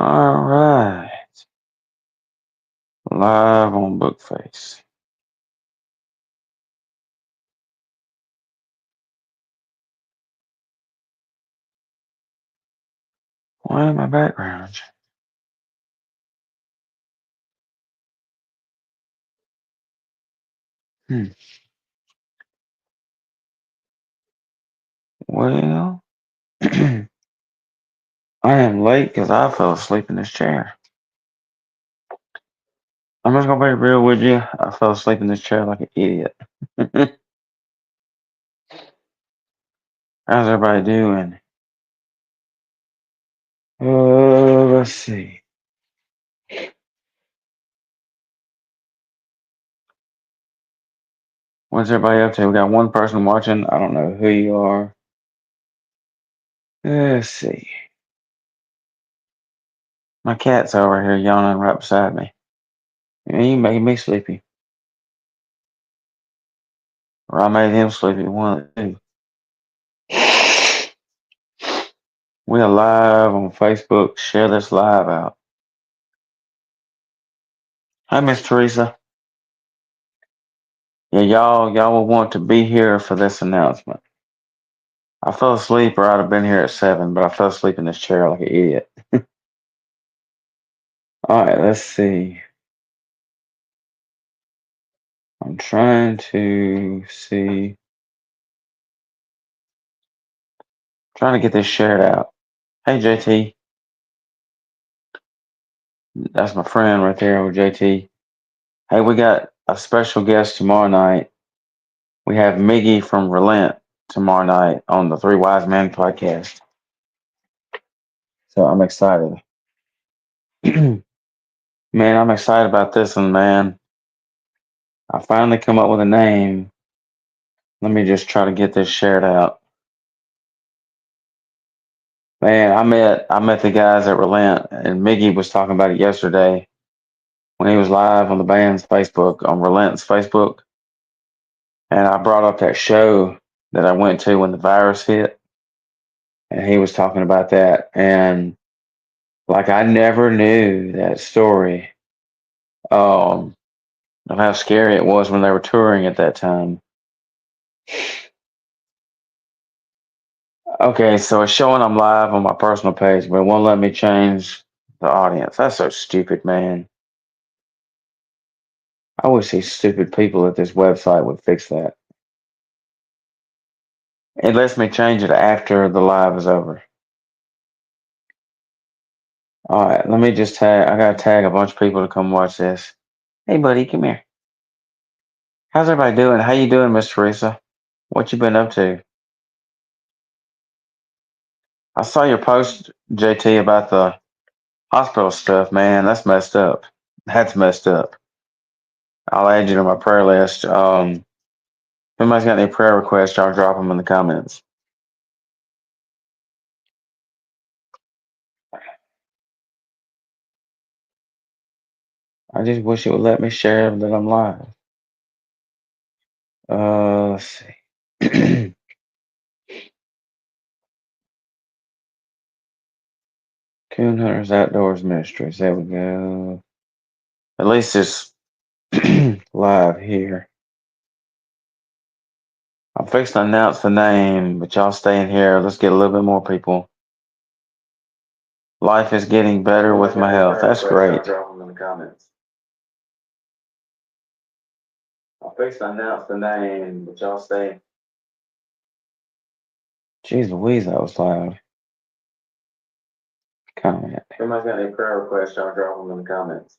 All right. Live on Bookface. Why in my background? Hmm. Well, I am late because I fell asleep in this chair. I'm just gonna be real with you. I fell asleep in this chair like an idiot. How's everybody doing? Let's see. What's everybody up to? We got one person watching. I don't know who you are. Let's see. My cat's over here yawning right beside me. He making me sleepy. Or I made him sleepy. One of the two. We are live on Facebook. Share this live out. Hi, Miss Teresa. Yeah, y'all will want to be here for this announcement. I fell asleep, or I'd have been here at 7, but I fell asleep in this chair like an idiot. All right, let's see. I'm trying to see. Trying to get this shared out. Hey, JT. That's my friend right there with JT. Hey, we got a special guest tomorrow night. We have Miggy from Relent tomorrow night on the Three Wise Men podcast. So I'm excited. Man, I'm excited about this one, man. I finally come up with a name. Let me just try to get this shared out. Man, I met the guys at Relent, and Miggy was talking about it yesterday when he was live on the band's Facebook, on Relent's Facebook. And I brought up that show that I went to when the virus hit, and he was talking about that. And like I never knew that story of how scary it was when they were touring at that time. Okay, so it's showing I'm live on my personal page, but it won't let me change the audience. That's so stupid, man. I wish these stupid people at this website would fix that. It lets me change it after the live is over. All right, let me just tag. I gotta tag a bunch of people to come watch this. Hey, buddy, come here. How's everybody doing? How you doing, Miss Teresa? What you been up to? I saw your post, JT, about the hospital stuff. Man, that's messed up. That's messed up. I'll add you to my prayer list. If anybody's got any prayer requests, y'all drop them in the comments. I just wish it would let me share that I'm live. Let's see. Coon Hunters Outdoors Ministries. There we go. At least it's live here. I'm fixing to announce the name, but y'all stay in here. Let's get a little bit more people. Life is getting better with my health. That's great. Drop them in the comments. I'm fixing to announce the name, but y'all stay. Jeez Louise, that was loud. Comment. If anybody's got any prayer requests, y'all drop them in the comments.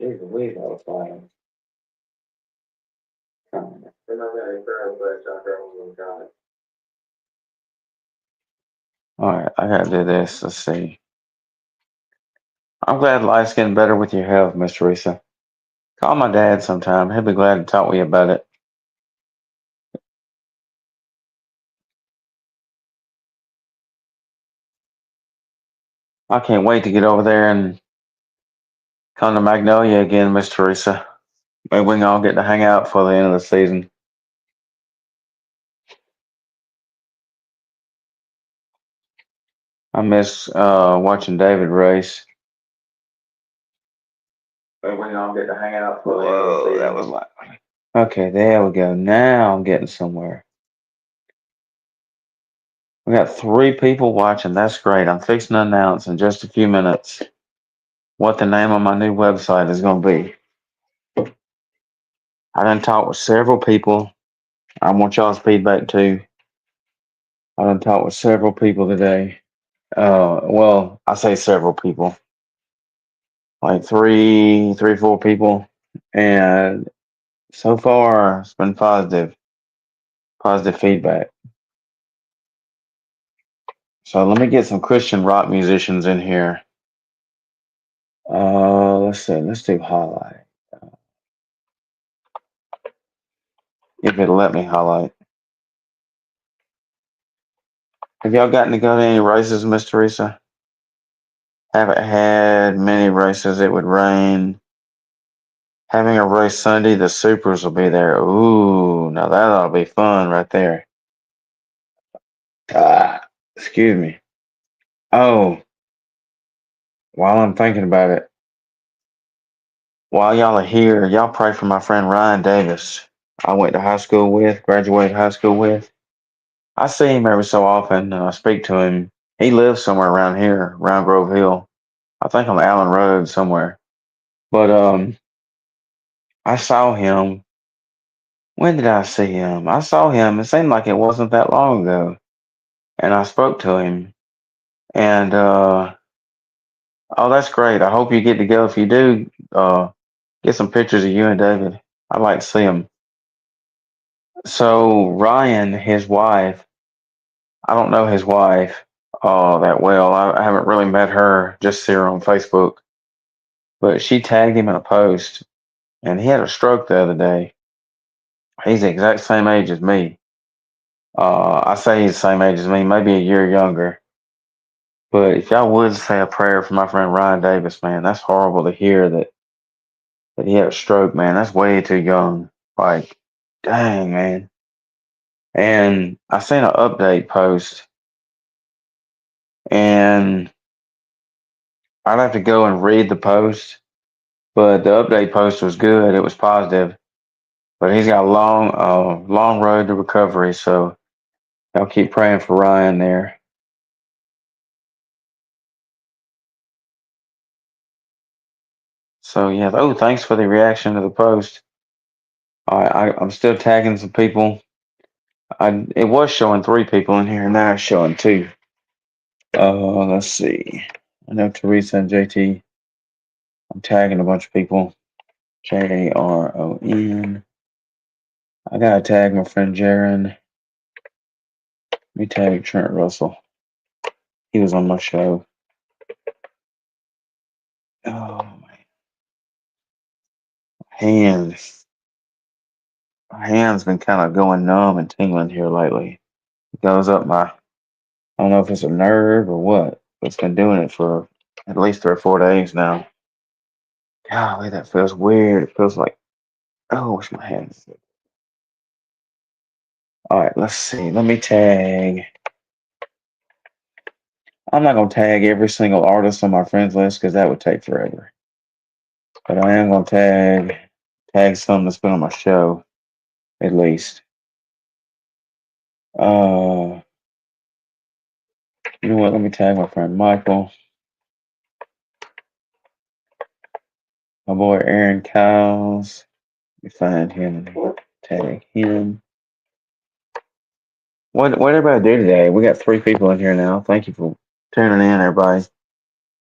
Jeez Louise, that was loud. Comment. If anybody's got any prayer requests, y'all drop them in the comments. All right, I gotta do this. Let's see. I'm glad life's getting better with your health, Miss Teresa. Call my dad sometime. He'll be glad to talk with you about it. I can't wait to get over there and come to Magnolia again, Miss Teresa. Maybe we can all get to hang out for the end of the season. I miss watching David race. Maybe we can all get to hang out for the end of the season. That was loud. Okay, there we go. Now I'm getting somewhere. We got 3 people watching. That's great. I'm fixing to announce in just a few minutes what the name of my new website is going to be. I done talked with several people. I want y'all's feedback too. I done talked with several people today. Well, I say several people, like 4 people, and so far it's been positive feedback. So let me get some Christian rock musicians in here. Let's see. Let's do highlight. If it'll let me highlight. Have y'all gotten to go to any races, Miss Teresa? Haven't had many races. It would rain. Having a race Sunday, the supers will be there. Ooh, now that ought to be fun right there. Excuse me. Oh, while I'm thinking about it, while y'all are here, y'all pray for my friend Ryan Davis. I went to high school with, graduated high school with. I see him every so often, and I speak to him. He lives somewhere around here, around Grove Hill. I think on Allen Road somewhere. But I saw him. When did I see him? I saw him. It seemed like it wasn't that long ago, and I spoke to him. And oh, that's great. I hope you get to go. If you do, get some pictures of you and David. I'd like to see them. So Ryan, his wife, I don't know his wife that well. I haven't really met her. Just see her on Facebook. But she tagged him in a post, and he had a stroke the other day. He's the exact same age as me. I say he's the same age as me, maybe a year younger. But if y'all would say a prayer for my friend Ryan Davis, man, that's horrible to hear that he had a stroke, man. That's way too young. Like, dang, man. And I seen an update post, and I'd have to go and read the post, but the update post was good. It was positive, but he's got a long road to recovery. So y'all keep praying for Ryan there. So yeah. Oh, thanks for the reaction to the post. I'm still tagging some people. It was showing 3 people in here, and now it's showing 2. Let's see. I know Teresa and JT. I'm tagging a bunch of people. JRON. I gotta tag my friend Jaron. Let me tag Trent Russell. He was on my show. Oh my hands. My hands been kind of going numb and tingling here lately. It goes up my. I don't know if it's a nerve or what, but it's been doing it for at least 3 or 4 days now. Golly, that feels weird. It feels like, oh, where's my hands? All right, let's see. Let me tag. I'm not gonna tag every single artist on my friends list because that would take forever. But I am gonna tag some that's been on my show at least. You know what? Let me tag my friend Michael, my boy Aaron Kyles. Let me find him and tag him. What everybody do today? We got 3 people in here now. Thank you for tuning in, everybody.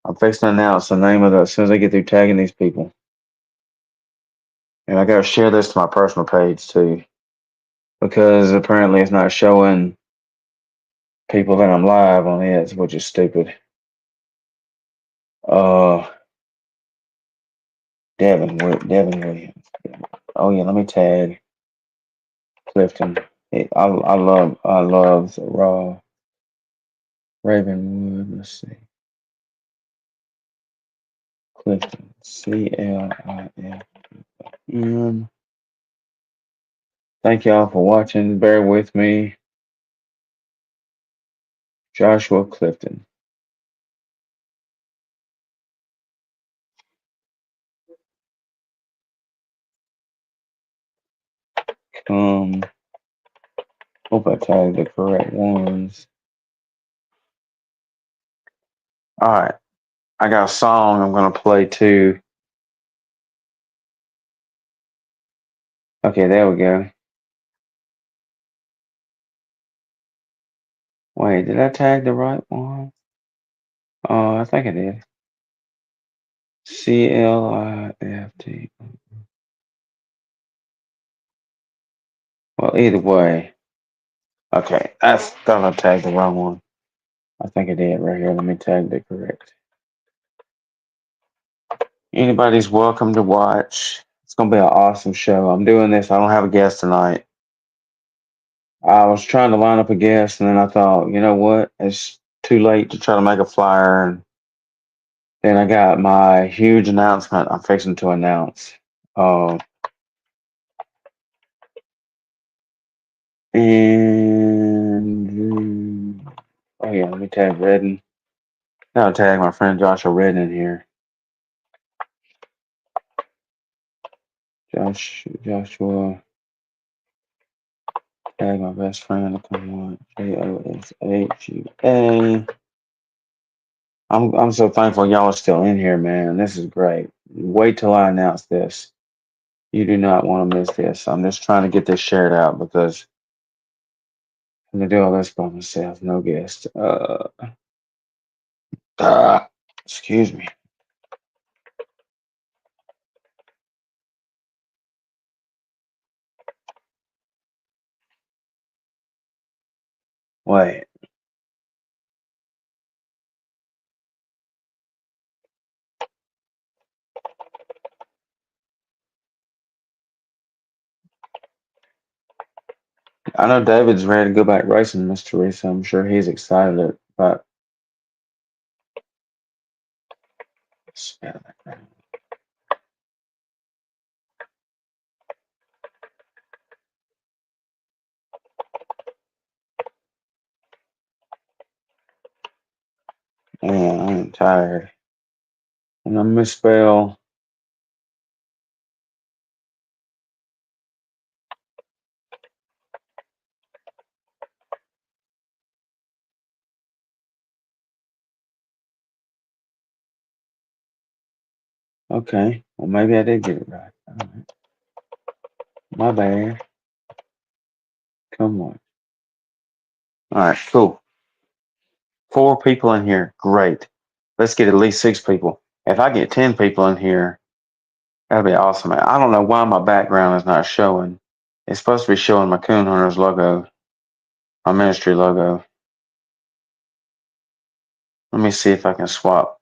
I'm fixing to announce the name of the as soon as I get through tagging these people. And I gotta share this to my personal page too. Because apparently it's not showing people that I'm live on it, which is stupid. Uh, Devin Williams. Oh yeah, let me tag Clifton. I love the Raw Ravenwood. Let's see, Clifton CLIFN. Thank y'all for watching. Bear with me, Joshua Clifton. Hope I tagged the correct ones. All right, I got a song I'm gonna play too. Okay, there we go. Wait, did I tag the right one? Oh, I think I did. CLIFT. Well, either way. Okay, I thought I tagged the wrong one. I think I did right here. Let me tag the correct. Anybody's welcome to watch. It's gonna be an awesome show. I'm doing this. I don't have a guest tonight. I was trying to line up a guest, and then I thought, you know what? It's too late to try to make a flyer. And then I got my huge announcement I'm fixing to announce. Uh, and oh yeah, let me tag Redden. Now I'll tag my friend Joshua Redden in here. Joshua, tag my best friend to come on. JOSHUA. I'm so thankful y'all are still in here, man. This is great. Wait till I announce this. You do not want to miss this. I'm just trying to get this shared out because I'm gonna do all this by myself. No guest. Excuse me. Wait. I know David's ready to go back racing, Miss Teresa. I'm sure he's excited about. Man, I'm tired. And I misspell. Okay. Well, maybe I did get it right. All right. My bad. Come on. All right, cool. 4 people in here. Great. Let's get at least 6 people. If I get 10 people in here, that'd be awesome. I don't know why my background is not showing. It's supposed to be showing my Coon Hunters logo, my ministry logo. Let me see if I can swap.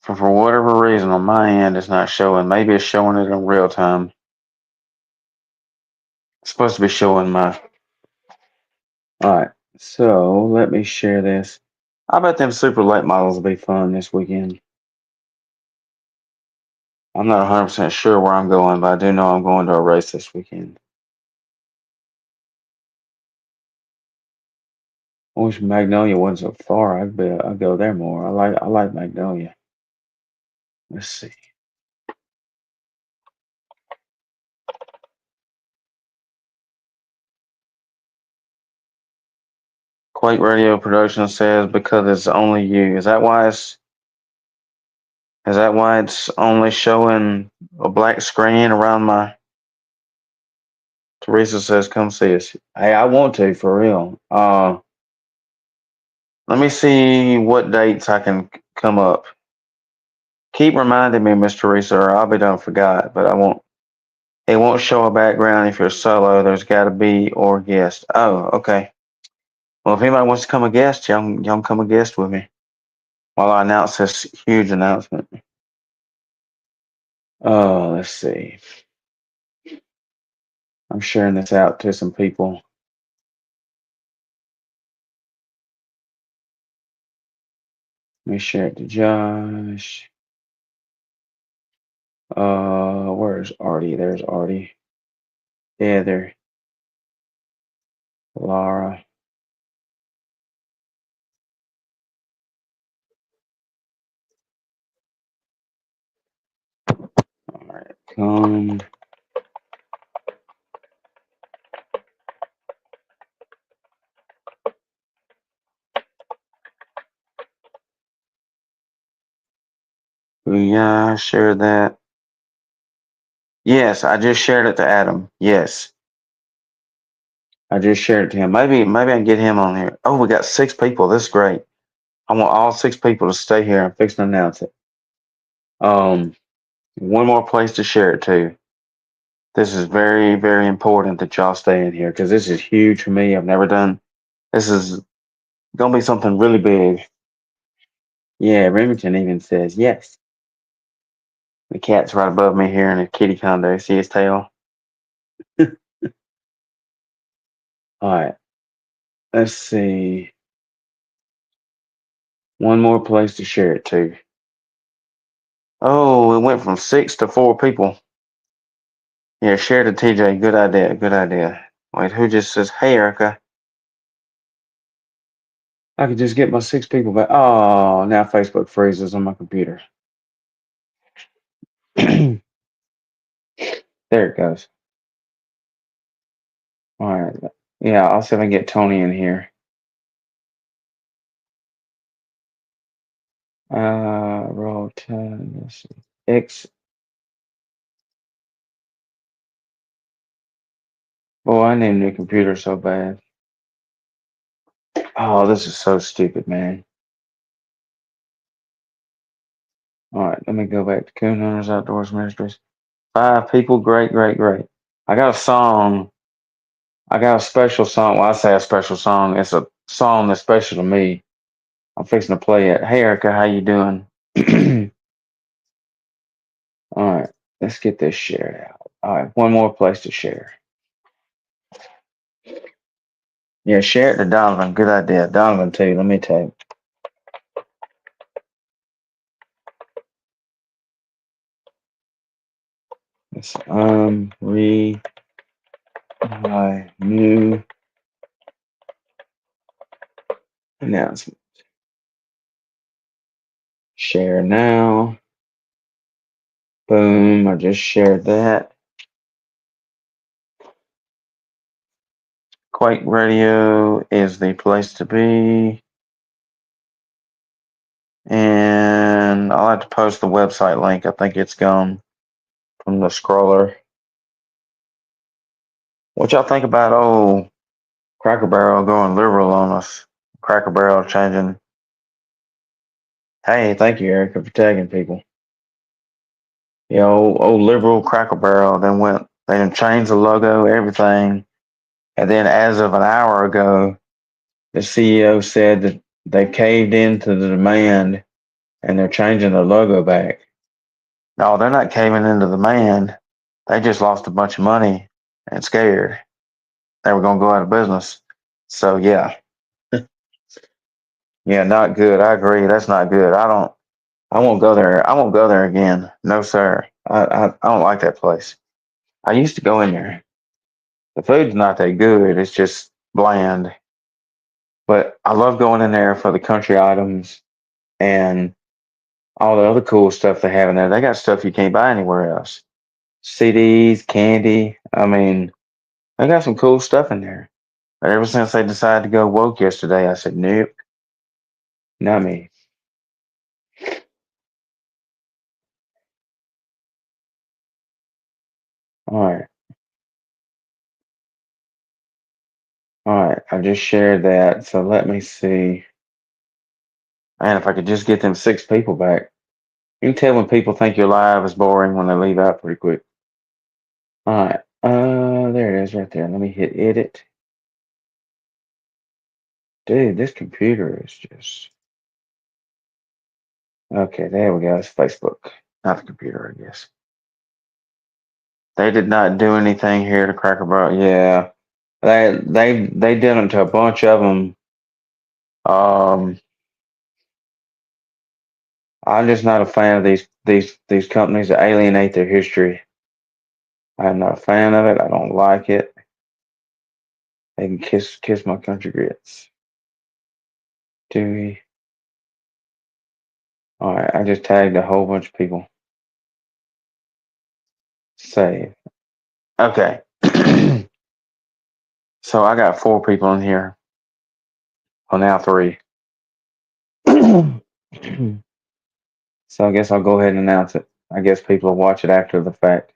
For whatever reason, on my end, it's not showing. Maybe it's showing it in real time. It's supposed to be showing my. All right. So let me share this. I bet them super late models will be fun this weekend. I'm not 100% sure where I'm going, but I do know I'm going to a race this weekend. I wish Magnolia wasn't so far. I'd go there more. I like Magnolia. Let's see. Quake Radio Production says because it's only you. Is that why it's only showing a black screen around my. Teresa says come see us. Hey, I want to for real. Let me see what dates I can come up. Keep reminding me, Miss Teresa, or I'll be done forgot. But I won't. It won't show a background if you're solo. There's got to be or guest. Oh, okay. Well, if anybody wants to come a guest, y'all can come a guest with me while I announce this huge announcement. Oh, let's see. I'm sharing this out to some people. Let me share it to Josh. Where's Artie? There's Artie. Heather. Laura. All right, come. Yeah, share that. Yes, I just shared it to Adam. Yes, I just shared it to him. Maybe I can get him on here. Oh, we got 6 people. This is great. I want all 6 people to stay here. I'm fixing to announce it. One more place to share it to. This is very, very important that y'all stay in here because this is huge for me. I've never done. This is gonna be something really big. Yeah, Remington even says yes. The cat's right above me here in a kitty condo. See his tail? All right. Let's see. One more place to share it to. Oh, it went from 6 to 4 people. Yeah, share to TJ. Good idea. Good idea. Wait, who just says, hey, Erica? I could just get my 6 people back. Oh, now Facebook freezes on my computer. There it goes. All right. Yeah, I'll see if I can get Tony in here. Roll 10. Let's see. X. Boy, I need a new computer so bad. Oh, this is so stupid, man. All right, let me go back to Coon Hunters Outdoors Ministries. 5 people, great, great, great. I got a song. I got a special song. Well, I say a special song. It's a song that's special to me. I'm fixing to play it. Hey, Erica, how you doing? All right, let's get this shared out. All right, one more place to share. Yeah, share it to Donovan. Good idea. Donovan, too. Let me tell you. Let's read my new announcement. Share now. Boom. I just shared that. Quake Radio is the place to be. And I'll have to post the website link. I think it's gone from the scroller. What y'all think about Cracker Barrel going liberal on us? Cracker Barrel changing. Hey, thank you, Erica, for tagging people. Yeah, old liberal Cracker Barrel they done changed the logo, everything. And then as of an hour ago, the CEO said that they caved into the demand and they're changing the logo back. No, they're not caving into the demand. They just lost a bunch of money and scared they were going to go out of business. So yeah, yeah, not good. I agree. That's not good. I won't go there. I won't go there again. No, sir. I don't like that place. I used to go in there. The food's not that good. It's just bland. But I love going in there for the country items and all the other cool stuff they have in there. They got stuff you can't buy anywhere else. CDs, candy. I mean, they got some cool stuff in there. But ever since they decided to go woke yesterday, I said, nope, not me. All right. All right. I just shared that. So let me see. Man, if I could just get them 6 people back. You can tell when people think your live is boring when they leave out pretty quick. All right. There it is right there. Let me hit edit. Dude, this computer is just okay. There we go. It's Facebook, not the computer, I guess. They did not do anything here to Cracker Barrel. Yeah, they did it to a bunch of them. Um, I'm just not a fan of these companies that alienate their history. I'm not a fan of it. I don't like it. They can kiss my country grits. Dewey. All right, I just tagged a whole bunch of people. Save. Okay. So I got 4 people in here. Well, now 3. So I guess I'll go ahead and announce it. I guess people will watch it after the fact.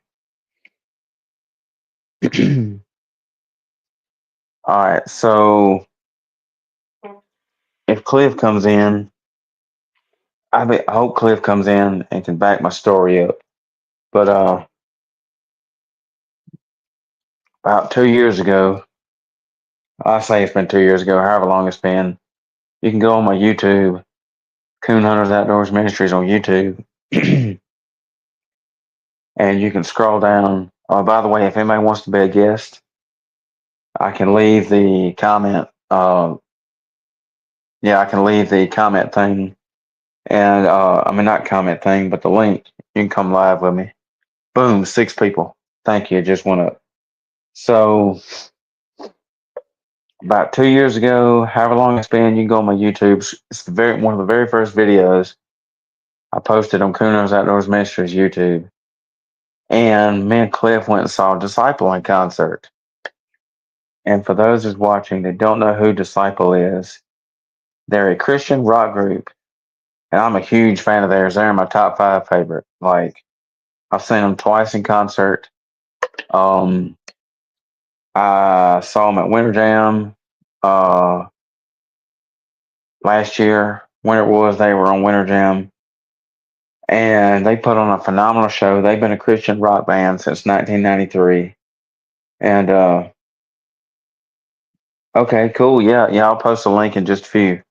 All right. So if Cliff comes in, I hope Cliff comes in and can back my story up. But about 2 years ago, I say it's been 2 years ago, however long it's been. You can go on my YouTube, Coon Hunters Outdoors Ministries on YouTube, and you can scroll down. Oh, by the way, if anybody wants to be a guest, I can leave the comment. Yeah, I can leave the comment thing, and I mean not comment thing, but the link. You can come live with me. Boom, 6 people. Thank you. It just went up. So about 2 years ago, however long it's been, you can go on my YouTube. It's one of the very first videos I posted on Kuno's Outdoors Ministries YouTube. And me and Cliff went and saw Disciple in concert. And for those who's watching that don't know who Disciple is, they're a Christian rock group. And I'm a huge fan of theirs. They're my top 5 favorite. Like, I've seen them twice in concert. Um, I saw them at Winter Jam last year. When it was, they were on Winter Jam. And they put on a phenomenal show. They've been a Christian rock band since 1993. And okay, cool. Yeah, I'll post a link in just a few.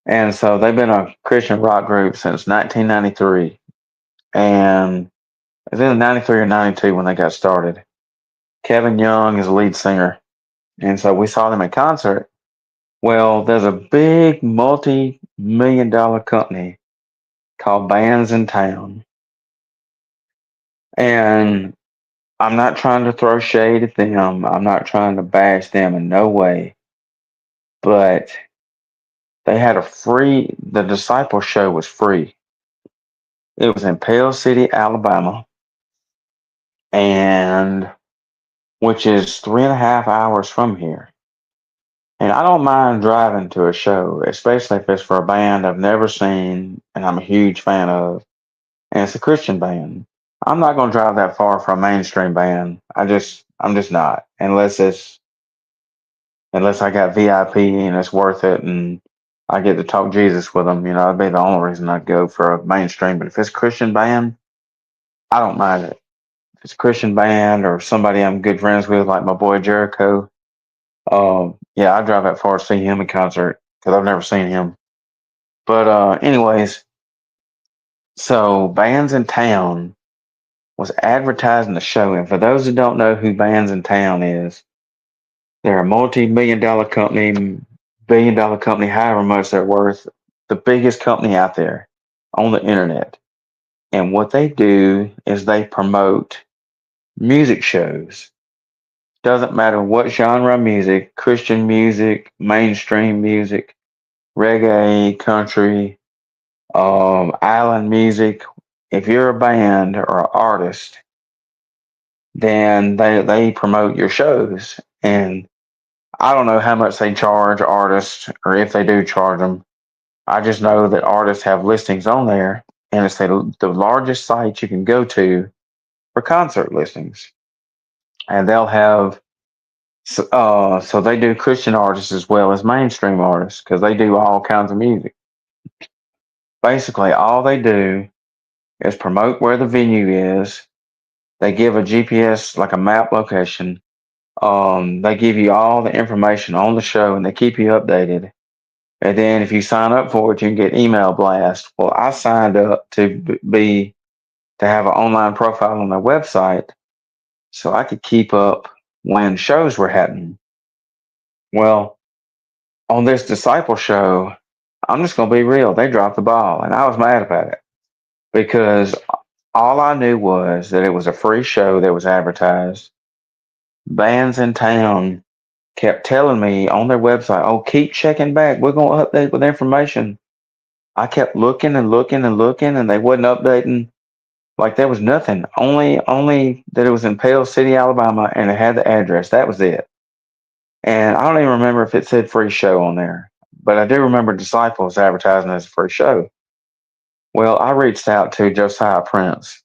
And so they've been a Christian rock group since 1993. And it's either 93 or 92 when they got started. Kevin Young is the lead singer. And so we saw them in concert. Well, there's a big multi-million-dollar company called Bands in Town. And I'm not trying to throw shade at them. I'm not trying to bash them in no way. But they had the Disciple show was free. It was in Pale City, Alabama, and which is 3.5 hours from here. And I don't mind driving to a show, especially if it's for a band I've never seen and I'm a huge fan of. And it's a Christian band. I'm not going to drive that far for a mainstream band. I'm just not, unless I got VIP and it's worth it and I get to talk Jesus with them. That'd be the only reason I'd go for a mainstream. But if it's a Christian band, I don't mind it. If it's a Christian band or somebody I'm good friends with, like my boy Jericho, yeah, I drive that far to see him in concert because I've never seen him. But anyways, so Bands in Town was advertising the show, and for those who don't know who Bands in Town is, they're a multi-million-dollar company, billion-dollar company, however much they're worth, the biggest company out there on the internet. And what they do is they promote music shows. Doesn't matter what genre of music, Christian music, mainstream music, reggae, country, island music. If you're a band or an artist, then they promote your shows. And I don't know how much they charge artists or if they do charge them. I just know that artists have listings on there, and it's the largest site you can go to for concert listings. And they'll have so they do Christian artists as well as mainstream artists because they do all kinds of music. Basically, all they do is promote where the venue is, They give a GPS, like a map location. They give you all the information on the show and they keep you updated. And then if you sign up for it, you can get email blast. Well, I signed up to have an online profile on their website so I could keep up when shows were happening. Well, on this disciple show, I'm just going to be real. They dropped the ball, and I was mad about it because all I knew was that it was a free show that was advertised. Bands in town kept telling me on their website, "Oh, keep checking back. We're going to update with information." I kept looking and looking and looking, and they wasn't updating. Like there was nothing. Only that it was in Pale City, Alabama, and it had the address. That was it. And I don't even remember if it said free show on there, but I do remember Disciples advertising as a free show. Well, I reached out to Josiah Prince,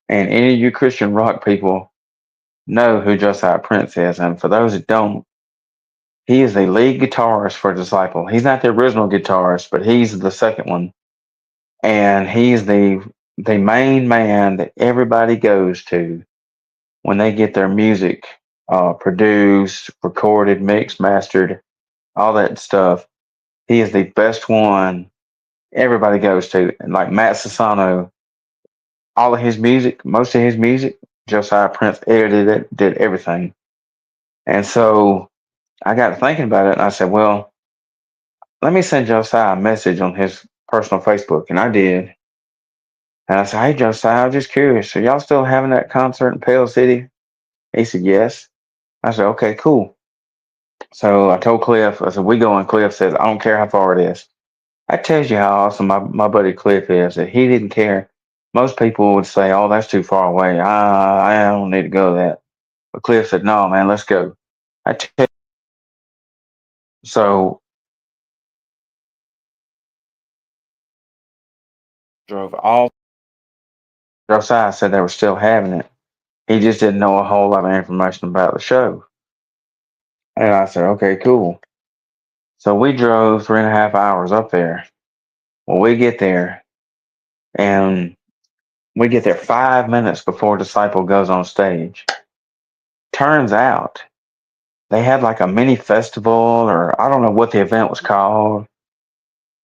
and any of you Christian rock people know who Josiah Prince is. And for those that don't, he is the lead guitarist for Disciple. He's not the original guitarist, but he's the second one. And he's the main man that everybody goes to when they get their music produced, recorded, mixed, mastered, all that stuff. He is the best one everybody goes to. And like Matt Sassano, all of his music, most of his music, Josiah Prince edited it, did everything. And so I got thinking about it and I said, well, let me send Josiah a message on his personal Facebook. And I did. And I said, hey, Josiah, I'm just curious. Are y'all still having that concert in Pale City? He said, yes. I said, okay, cool. So I told Cliff, I said, we go, and Cliff says, I don't care how far it is. That tells you how awesome my buddy Cliff is, that he didn't care. Most people would say, oh, that's too far away. I don't need to go that. But Cliff said, no, man, let's go. I tell so drove all. Josiah said they were still having it. He just didn't know a whole lot of information about the show. And I said, okay, cool. So we drove 3.5 hours up there. Well, we get there, and we get there 5 minutes before Disciple goes on stage. Turns out they had like a mini festival, or I don't know what the event was called.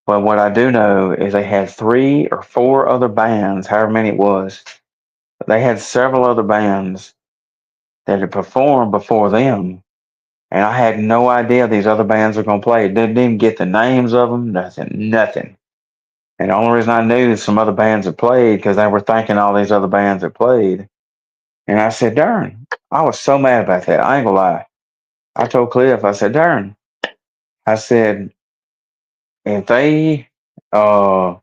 But what I do know is they had 3 or 4 other bands, however many it was. They had several other bands that had performed before them. And I had no idea these other bands were going to play. Didn't even get the names of them, nothing. And the only reason I knew some other bands had played because they were thanking all these other bands that played. And I said, darn, I was so mad about that. I ain't gonna lie. I told Cliff, I said, darn. I said, if they, I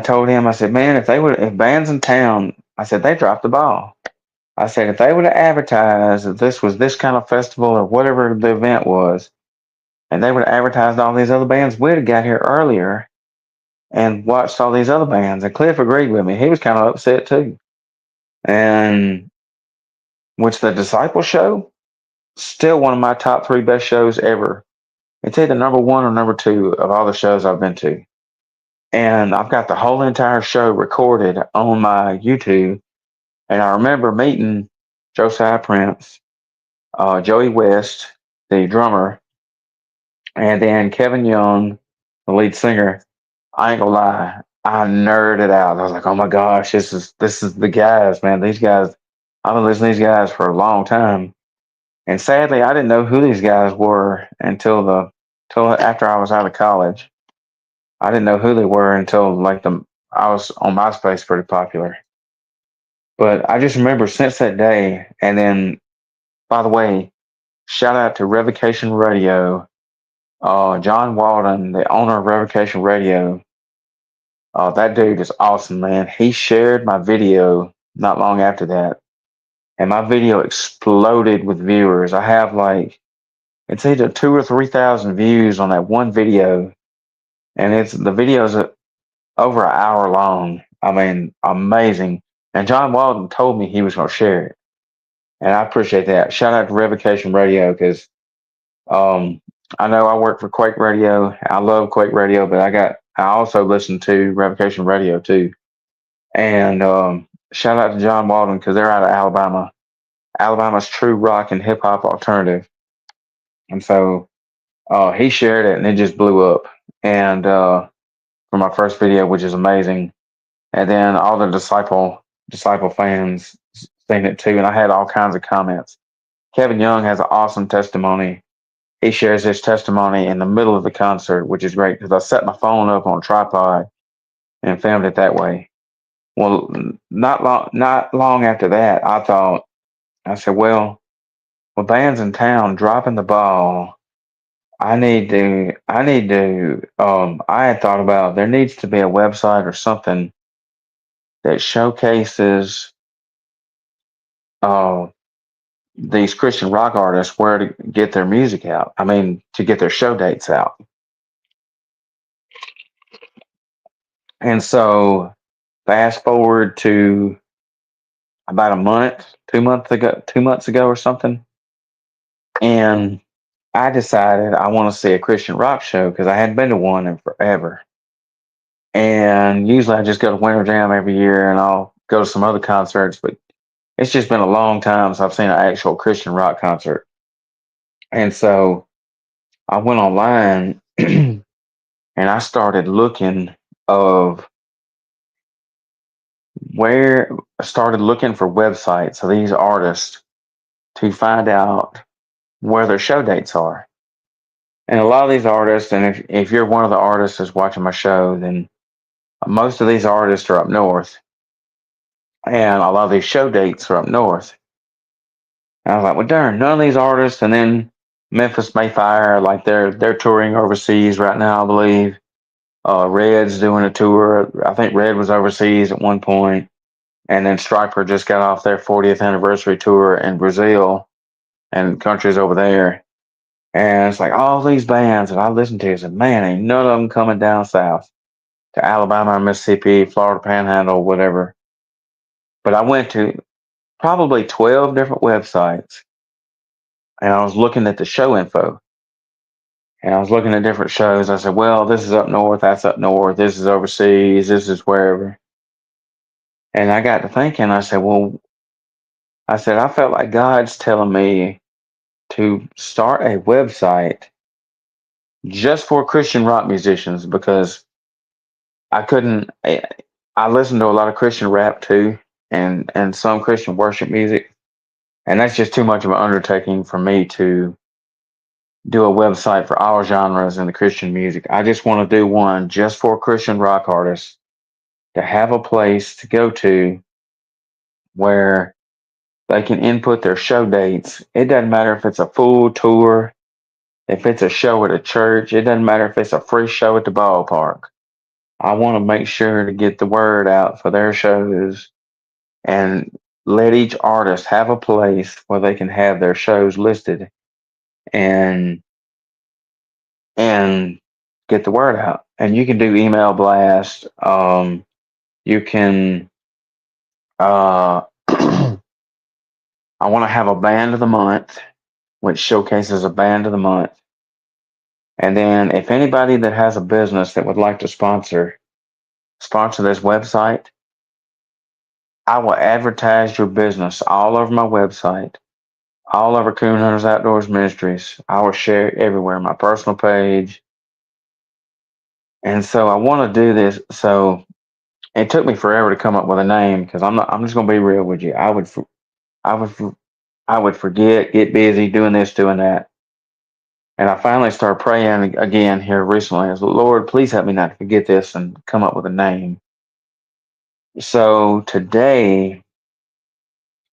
told him, I said, man, if bands in town, I said, they dropped the ball. I said, if they would have advertised that this was this kind of festival or whatever the event was, and they would have advertised all these other bands, we'd have got here earlier and watched all these other bands. And Cliff agreed with me. He was kind of upset too. And which the Disciple show, still one of my top 3 best shows ever. It's either number 1 or number 2 of all the shows I've been to. And I've got the whole entire show recorded on my YouTube. And I remember meeting Josiah Prince, Joey West, the drummer, and then Kevin Young, the lead singer. I ain't gonna lie, I nerded out. I was like, oh my gosh, this is the guys, man. These guys, I've been listening to these guys for a long time. And sadly, I didn't know who these guys were until after I was out of college. I didn't know who they were until I was on MySpace pretty popular. But I just remember since that day, and then by the way, shout out to Revocation Radio. John Walden, the owner of Revocation Radio. That dude is awesome, man. He shared my video not long after that, and my video exploded with viewers. I have it's either 2 or 3 thousand views on that one video, and the video's over an hour long. I mean, amazing. And John Walden told me he was going to share it, and I appreciate that. Shout out to Revocation Radio because um, I know I work for Quake Radio. I love Quake Radio, but I also listen to Revocation Radio too. And shout out to John Walden because they're out of Alabama. Alabama's true rock and hip hop alternative. And so he shared it and it just blew up. And for my first video, which is amazing. And then all the disciple fans seen it too. And I had all kinds of comments. Kevin Young has an awesome testimony. He shares his testimony in the middle of the concert, which is great because I set my phone up on a tripod and filmed it that way. Well, not long after that, I said, well, with bands in town dropping the ball, I had thought about there needs to be a website or something that showcases uh, these Christian rock artists where to get their music out. I mean, to get their show dates out. And so, fast forward to about a month, 2 months ago or something, and I decided I want to see a Christian rock show because I hadn't been to one in forever. And usually I just go to Winter Jam every year and I'll go to some other concerts, but it's just been a long time since I've seen an actual Christian rock concert. And so I went online and I started looking of where I started looking for websites of these artists to find out where their show dates are. And a lot of these artists, and if you're one of the artists that's watching my show, then most of these artists are up north. And a lot of these show dates are up north. And I was like, well, darn, none of these artists. And then Memphis Mayfire, like they're touring overseas right now, I believe. Red's doing a tour. I think Red was overseas at one point, and then Striper just got off their 40th anniversary tour in Brazil and countries over there. And it's like all these bands that I listen to, I said, man, ain't none of them coming down south to Alabama, Mississippi, Florida Panhandle, whatever. But I went to probably 12 different websites and I was looking at the show info and I was looking at different shows. I said, well, this is up north, that's up north, this is overseas, this is wherever. And I got to thinking, I felt like God's telling me to start a website just for Christian rock musicians because I couldn't, I listen to a lot of Christian rap too and some Christian worship music. And that's just too much of an undertaking for me to do a website for all genres in the Christian music. I just want to do one just for Christian rock artists to have a place to go to where they can input their show dates. It doesn't matter if it's a full tour, if it's a show at a church, it doesn't matter if it's a free show at the ballpark. I want to make sure to get the word out for their shows and let each artist have a place where they can have their shows listed and and get the word out. And you can do email blast. You can. Uh, I want to have a band of the month, which showcases a band of the month. And then, if anybody that has a business that would like to sponsor this website, I will advertise your business all over my website, all over Coon Hunters Outdoors Ministries. I will share it everywhere, my personal page. And so I want to do this. So it took me forever to come up with a name because I'm just gonna be real with you. I would, I would forget, get busy doing this, doing that, and I finally started praying again here recently. I was, Lord, please help me not to forget this and come up with a name. So today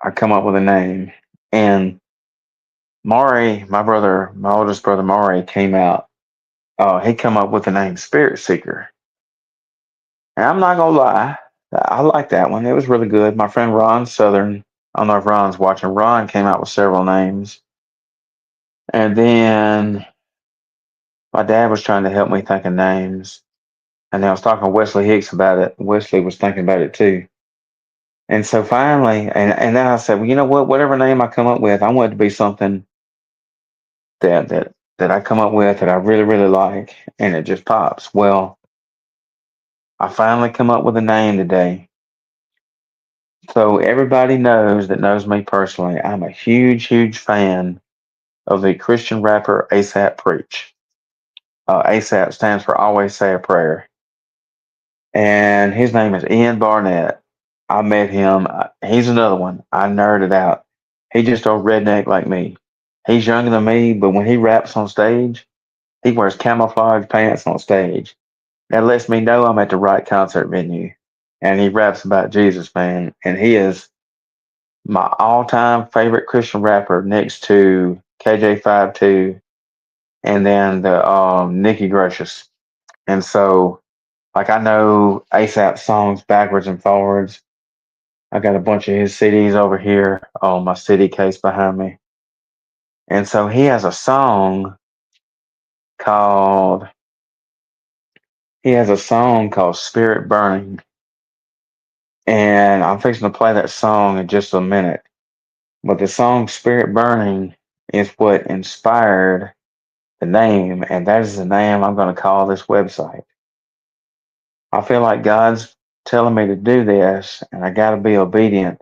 I come up with a name, and Maury, my oldest brother Maury, came out. He come up with the name Spirit Seeker, and I'm not gonna lie, I like that one. It was really good. My friend Ron Southern, I don't know if Ron's watching. Ron came out with several names. And then my dad was trying to help me think of names. And I was talking to Wesley Hicks about it. Wesley was thinking about it too. And so finally, and then I said, well, you know what? Whatever name I come up with, I want it to be something that I come up with that I really, really like, and it just pops. Well, I finally come up with a name today. So everybody knows that knows me personally. I'm a huge, huge fan of the Christian rapper ASAP Preach. ASAP stands for Always Say a Prayer. And his name is Ian Barnett. I met him. He's another one. I nerded out. He just a redneck like me. He's younger than me, but when he raps on stage, he wears camouflage pants on stage. That lets me know I'm at the right concert venue. And he raps about Jesus, man. And he is my all-time favorite Christian rapper next to KJ52 and then the Nikki Gracious. And so, like, I know ASAP songs backwards and forwards. I got a bunch of his CDs over here on my CD case behind me. And so he has a song called Spirit Burning. And I'm fixing to play that song in just a minute. But the song Spirit Burning is what inspired the name, and that is the name I'm going to call this website. I feel like God's telling me to do this, and I got to be obedient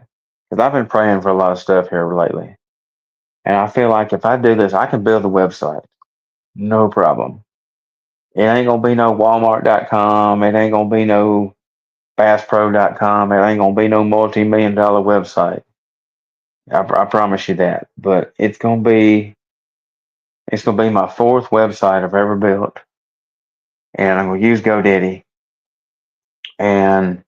because I've been praying for a lot of stuff here lately. And I feel like if I do this, I can build a website. No problem. It ain't going to be no Walmart.com. It ain't going to be no BassPro.com. It ain't going to be no multi-million-dollar website. I promise you that. But it's gonna be my fourth website I've ever built, and I'm gonna use GoDaddy. And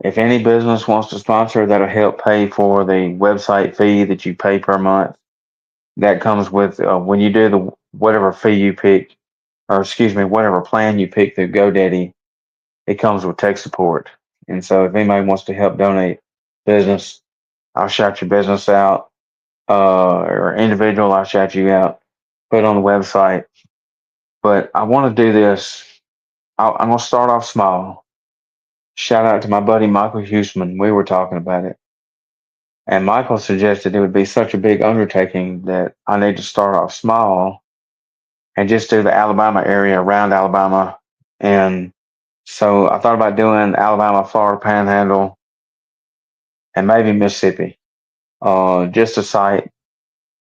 if any business wants to sponsor, that'll help pay for the website fee that you pay per month. That comes with when you do the whatever fee you pick, or excuse me, whatever plan you pick through GoDaddy. It comes with tech support. And so if anybody wants to help donate business, I'll shout your business out, or individual, I'll shout you out, put it on the website. But I want to do this. I'm going to start off small. Shout out to my buddy Michael Huseman. We were talking about it. And Michael suggested it would be such a big undertaking that I need to start off small and just do the Alabama area, around Alabama. And so I thought about doing Alabama, Florida Panhandle, and maybe Mississippi. Just a site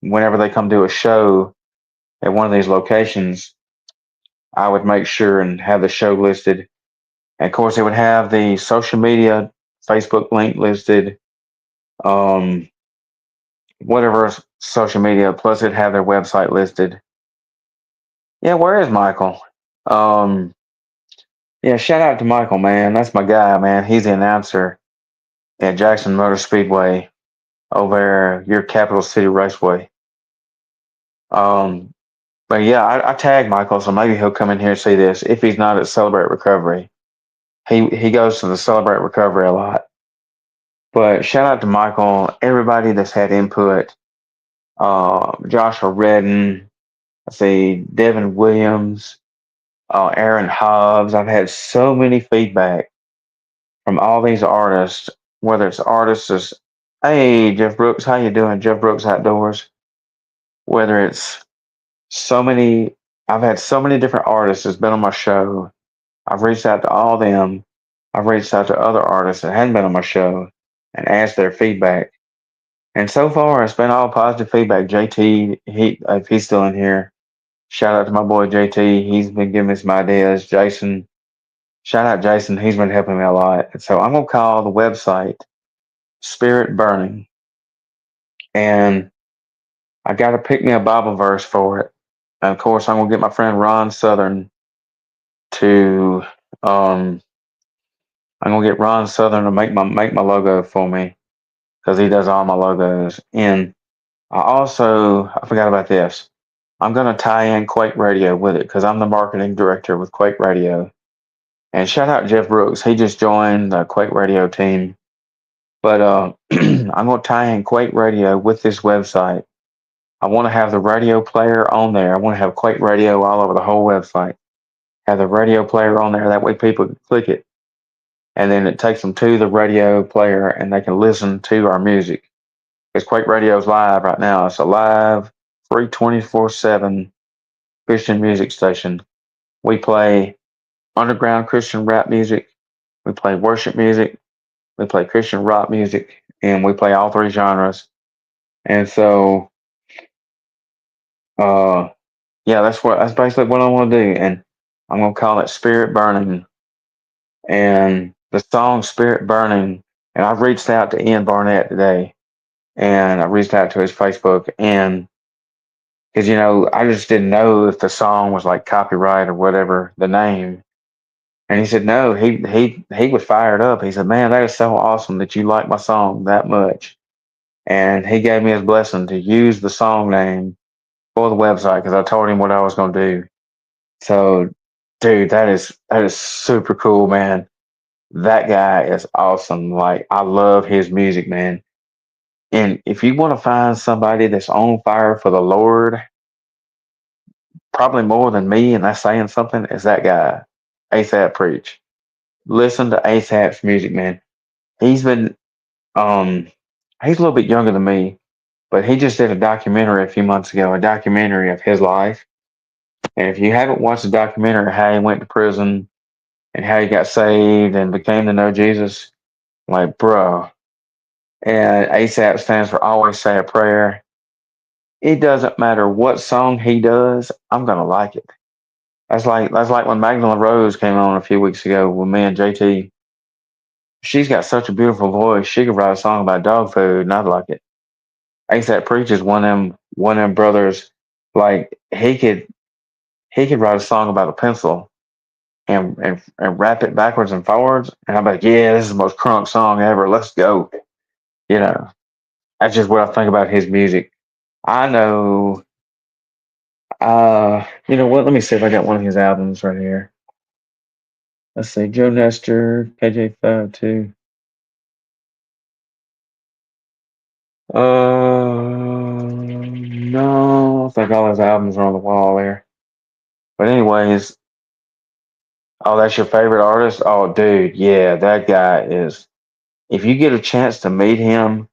whenever they come do a show at one of these locations, I would make sure and have the show listed. And of course, it would have the social media, Facebook link listed, um, whatever social media, plus it'd have their website listed. Yeah, where is Michael? Um, yeah, shout out to Michael, man. That's my guy, man. He's the announcer at Jackson Motor Speedway over there, your Capital City Raceway. Um, but yeah, I tagged Michael, so maybe he'll come in here and see this. If he's not at Celebrate Recovery, he goes to the Celebrate Recovery a lot. But shout out to Michael, everybody that's had input. Joshua Redden, I see Devin Williams, Aaron Hobbs. I've had so many feedback from all these artists, whether it's artists as, hey, Jeff Brooks, how you doing? Jeff Brooks Outdoors. Whether it's so many, I've had so many different artists that's been on my show. I've reached out to all of them. I've reached out to other artists that hadn't been on my show and asked their feedback. And so far, it's been all positive feedback. JT, if he's still in here, shout out to my boy JT. He's been giving me some ideas. Jason, shout out Jason. He's been helping me a lot. And so I'm gonna call the website Spirit Burning, and I got to pick me a Bible verse for it. And of course, I'm gonna get my friend Ron Southern to. Um, I'm gonna get Ron Southern to make my logo for me because he does all my logos. And I forgot about this. I'm going to tie in Quake Radio with it because I'm the marketing director with Quake Radio. And shout out Jeff Brooks. He just joined the Quake Radio team. But I'm going to tie in Quake Radio with this website. I want to have the radio player on there. I want to have Quake Radio all over the whole website. Have the radio player on there. That way people can click it. And then it takes them to the radio player and they can listen to our music. Because Quake Radio is live right now. It's a live, free 24/7 Christian music station. We play underground Christian rap music. We play worship music. we play Christian rock music, and we play all three genres. And so, uh, yeah, that's basically what I want to do, and I'm gonna call it Spirit Burning. And the song Spirit Burning, and I've reached out to Ian Barnett today, and I reached out to his Facebook, and because I just didn't know if the song was like copyright or whatever the name. And he said no, he was fired up. He said, "Man, that is so awesome that you like my song that much." And he gave me his blessing to use the song name for the website because I told him what I was going to do. So, dude, that is super cool, man. That guy is awesome. Like, I love his music, man. And if you want to find somebody that's on fire for the Lord, probably more than me, and that's saying something, is that guy, ASAP Preach. Listen to ASAP's music, man. He's been, um, he's a little bit younger than me, but he just did a documentary a few months ago, a documentary of his life. And if you haven't watched the documentary, how he went to prison and how he got saved and became to know Jesus, like, bro. And ASAP stands for Always Say a Prayer. It doesn't matter what song he does, I'm gonna like it. That's like when Magdalene Rose came on a few weeks ago with me and JT. She's got such a beautiful voice. She could write a song about dog food, and I'd like it. ASAP Preach is one of them brothers. Like he could write a song about a pencil and rap it backwards and forwards, and I'm like, yeah, this is the most crunk song ever. Let's go. You know, that's just what I think about his music. I know. You know what? Let me see if I got one of his albums right here. Let's see, Joe Nestor, KJ52. No, I think all his albums are on the wall there. But anyways, oh, that's your favorite artist? Oh, dude, yeah, that guy is. If you get a chance to meet him,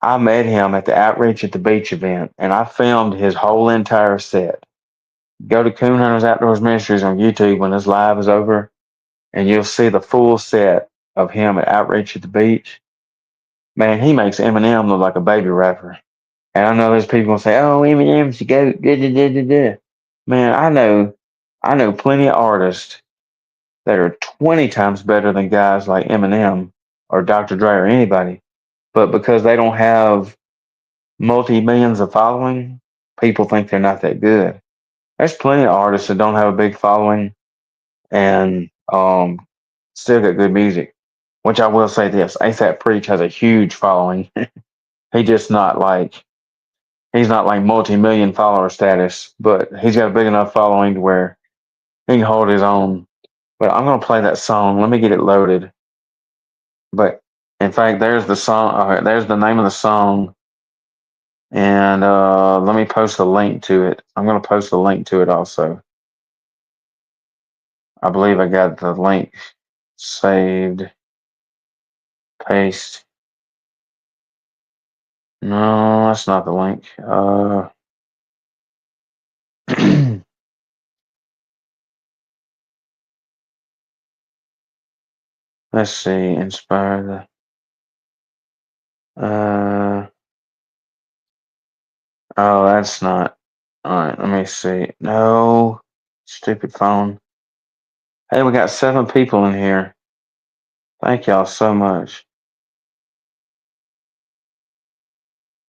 I met him at the Outreach at the Beach event, and I filmed his whole entire set. Go to Coon Hunters Outdoors Ministries on YouTube when this live is over, and you'll see the full set of him at Outreach at the Beach. Man, he makes Eminem look like a baby rapper. And I know there's people gonna say, "Oh, Eminem's the goat." Da, da, da, da, da. Man, I know plenty of artists that are 20 times better than guys like Eminem or Dr. Dre or anybody. But because they don't have multi millions of following, people think they're not that good. There's plenty of artists that don't have a big following and still got good music. Which I will say this: ASAP Preach has a huge following. he just not like he's not like multi-million follower status, but he's got a big enough following to where he can hold his own. But I'm gonna play that song. Let me get it loaded. But in fact, there's the song. All right, there's the name of the song, and let me post a link to it. I'm gonna post a link to it also. I believe I got the link saved. Paste. No, that's not the link. Let's see. Inspire the. Oh, that's not. All right, let me see. No, stupid phone. Hey, we got 7 people in here. Thank y'all so much.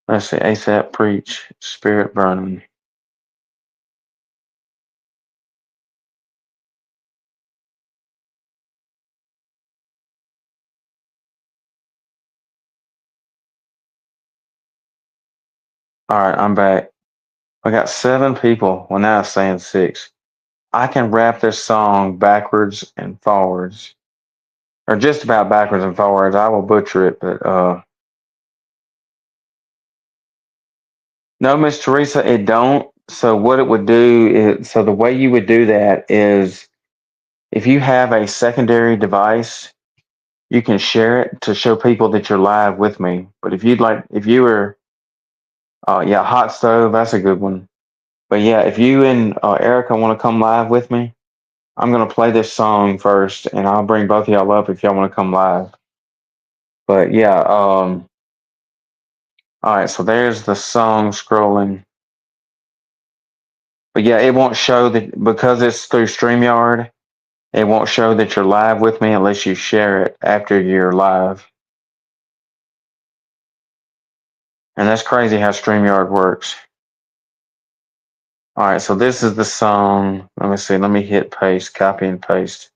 Let's see. ASAP Preach, Spirit Burning. All right, I'm back. We got 7 people. Well, now it's saying 6. I can rap this song backwards and forwards, or just about backwards and forwards. I will butcher it, but no, Miss Teresa, it don't. So what it would do is, so the way you would do that is, if you have a secondary device, you can share it to show people that you're live with me. But if you were, yeah, hot stove, that's a good one. But yeah, if you and Erica want to come live with me, I'm gonna play this song first, and I'll bring both of y'all up if y'all want to come live. But yeah, all right, so there's the song scrolling. But yeah, it won't show that because it's through StreamYard. It won't show that you're live with me unless you share it after you're live. And that's crazy how StreamYard works. All right, so this is the song. Let me see. Let me hit paste, copy and paste.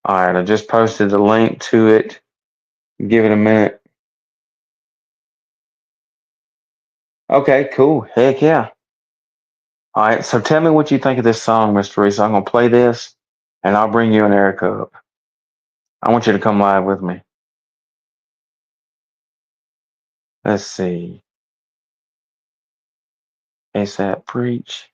All right, I just posted the link to it. Give it a minute. Okay, cool. Heck yeah. All right, so tell me what you think of this song, Mr. Reese. I'm going to play this and I'll bring you an air cup. I want you to come live with me. Let's see. ASAP Preach.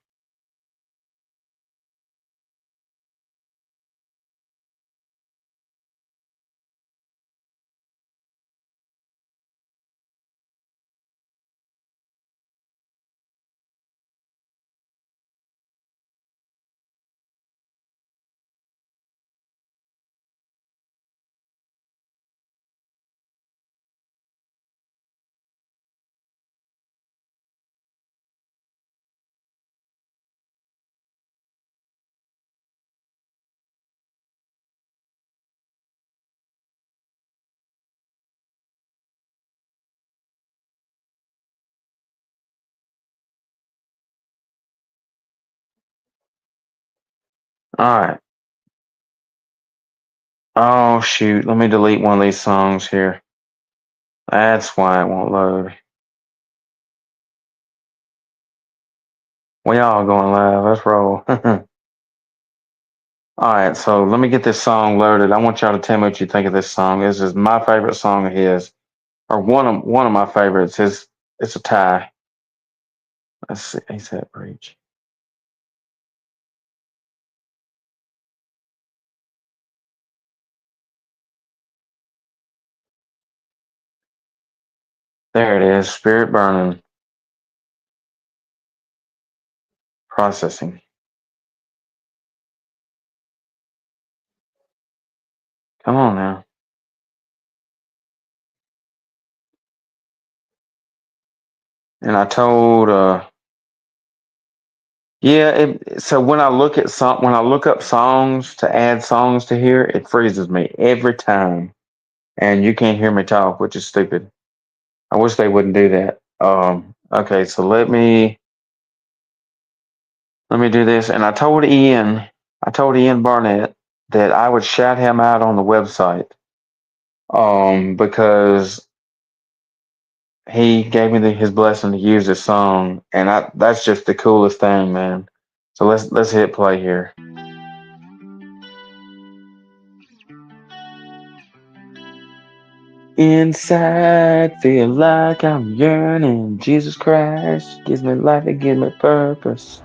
All right. Oh, shoot. Let me delete one of these songs here. That's why it won't load. We all going live. Let's roll. All right, so let me get this song loaded. I want y'all to tell me what you think of this song. This is my favorite song of his, or one of my favorites. It's a tie. Let's see. ASAP Preach. There it is. Spirit Burning. Processing. Come on now. And I told yeah, so when I look up songs to add songs to here, it freezes me every time. And you can't hear me talk, which is stupid. I wish they wouldn't do that. Okay, so let me do this. And I told Ian Barnett that I would shout him out on the website. Because he gave me his blessing to use this song, and that's just the coolest thing, man. So let's hit play here. Inside, feel like I'm yearning. Jesus Christ gives me life and gives me purpose.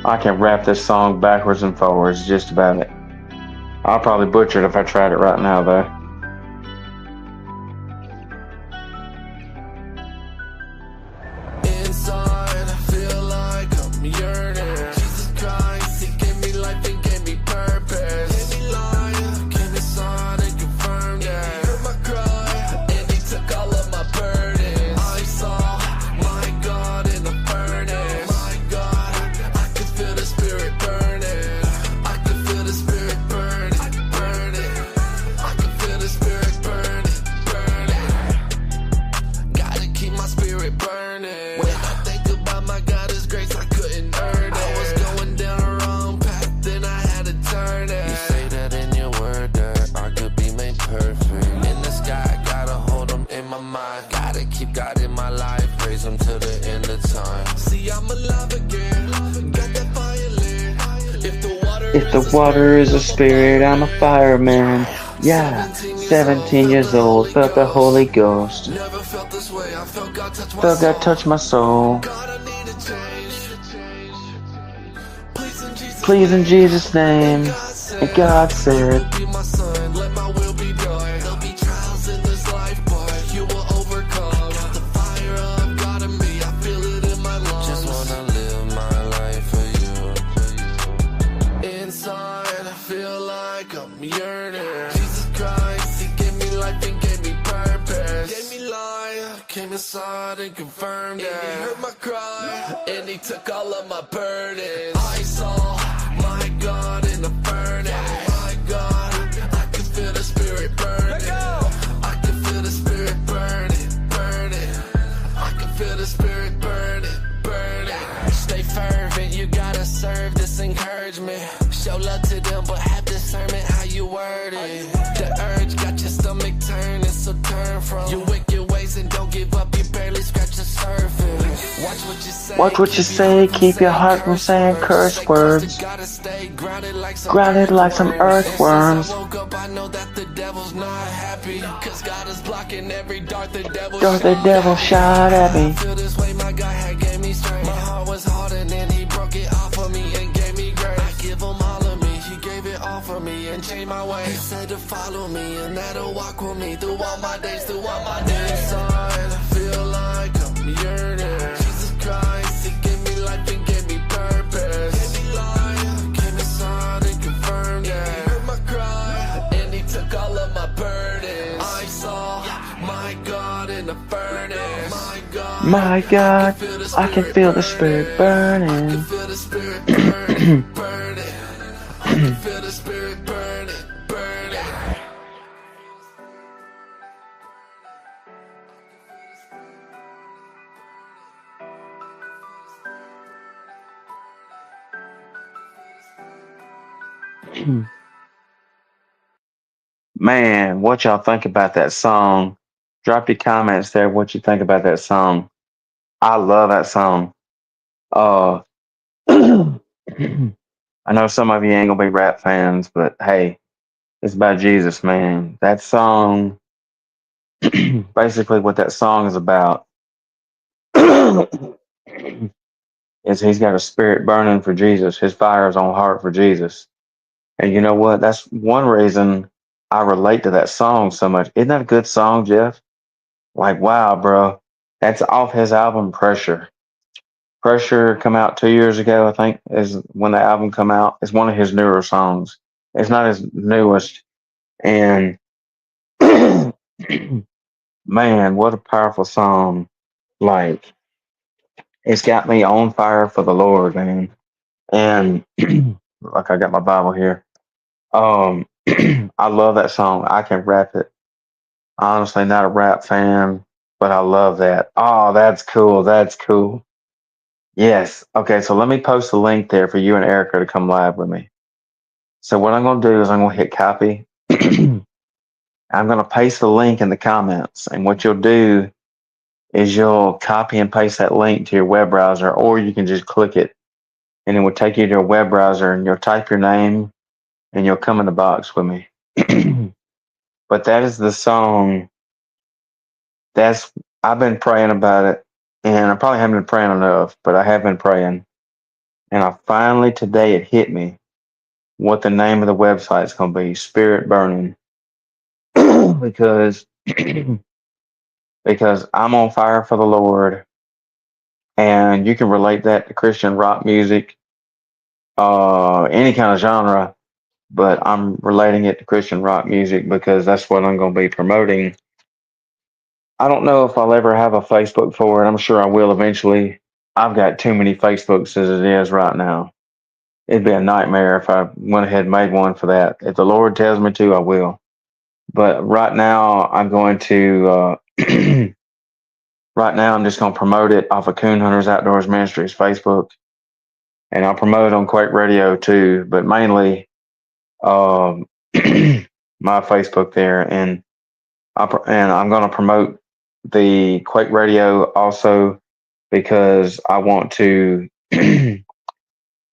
I can rap this song backwards and forwards, just about it. I'll probably butcher it if I tried it right now, though. Inside, I feel like I'm yearning. Jesus Christ, He gave me life and gave me purpose. Gave me life, gave me son and confirmed it. He heard my cry, and He took all of my burdens. I saw my God in the furnace. My God, I can feel the Spirit burning. I can feel the Spirit burning, burning. I can feel the Spirit burning, burning. Gotta keep my spirit burning. When I think about my God's grace, I couldn't earn it. I was going down the wrong path, then I had to turn it. You say that in your word that I could be made perfect. In the sky, gotta hold Him in my mind. Gotta keep God in my life, raise Him to the end of time. See, I'm alive again, got that fire lit. If the water is a spirit, I'm a fireman. Yeah, 17 years old, felt the Holy Ghost. Never felt this way, I felt God touch my soul. God, I need a change. Please in Jesus' name. And God said, be my son, let my will be done. There'll be trials in this life, but you will overcome. Got the fire of God in me, I feel it in my lungs. Just wanna live my life for you. Inside, came inside and confirmed that he heard my cry, and he took all of my burdens. I saw my God in the furnace. My God, I can feel the spirit burning. I can feel the spirit burning, burning. I can feel the spirit burning, burning. Stay fervent, you gotta serve this encouragement. Show love to them, but have discernment how you word it. The urge got your stomach turning, so turn from your wicked ways and don't give up. You barely scratch the surface. Watch what you say. Watch what you say. Keep your heart from saying curse words. Gotta stay grounded like some earthworms. Since I woke up, I know that the devil's not happy, cause God is blocking every dart the devil shot at me. I feel this way, my God had gave me strength. My heart was hard and then he broke it off of me and gave me grace. I give him all of me, he gave it all for me and changed my way. He said to follow me and that'll walk with me through all my days, through all my days. Inside, I feel like I'm yearning. Jesus Christ, he gave me life and gave me purpose. Gave me life, came inside and confirmed that he heard my cry, and he took all of my burdens. I saw my God in the furnace. My God, I can feel the spirit burning. I can feel the spirit burning, burning. I can feel the spirit burning, burning. Man, what y'all think about that song? Drop your comments there. What you think about that song? I love that song. Uh, I know some of you ain't gonna be rap fans, but hey, it's about Jesus, man. That song, basically, what that song is about is he's got a spirit burning for Jesus. His fire is on heart for Jesus. And you know what? That's one reason I relate to that song so much. Isn't that a good song, Jeff? Like, wow, bro. That's off his album Pressure. Pressure come out 2 years ago, I think, is when the album come out. It's one of his newer songs. It's not his newest. And man, what a powerful song. Like, it's got me on fire for the Lord, man. And like I got my Bible here. I love that song. I can rap it. Honestly, not a rap fan, but I love that. Oh, that's cool. That's cool. Yes. Okay, so let me post a link there for you and Erica to come live with me. So what I'm going to do is I'm going to hit copy. I'm going to paste the link in the comments. And what you'll do is you'll copy and paste that link to your web browser, or you can just click it and it will take you to a web browser and you'll type your name and you'll come in the box with me. But that is the song. I've been praying about it, and I probably haven't been praying enough, but I have been praying. And I finally today it hit me what the name of the website is going to be, Spirit Burning. because because I'm on fire for the Lord, and you can relate that to Christian rock music, any kind of genre, but I'm relating it to Christian rock music because that's what I'm going to be promoting. I don't know if I'll ever have a Facebook for it. I'm sure I will eventually. I've got too many Facebooks as it is right now. It'd be a nightmare if I went ahead and made one for that. If the Lord tells me to, I will. But right now, I'm going to. Right now, I'm just going to promote it off of Coon Hunters Outdoors Ministries Facebook, and I'll promote it on Quake Radio too. But mainly, um, my Facebook there, and I'm going to promote the Quake Radio also because I want to.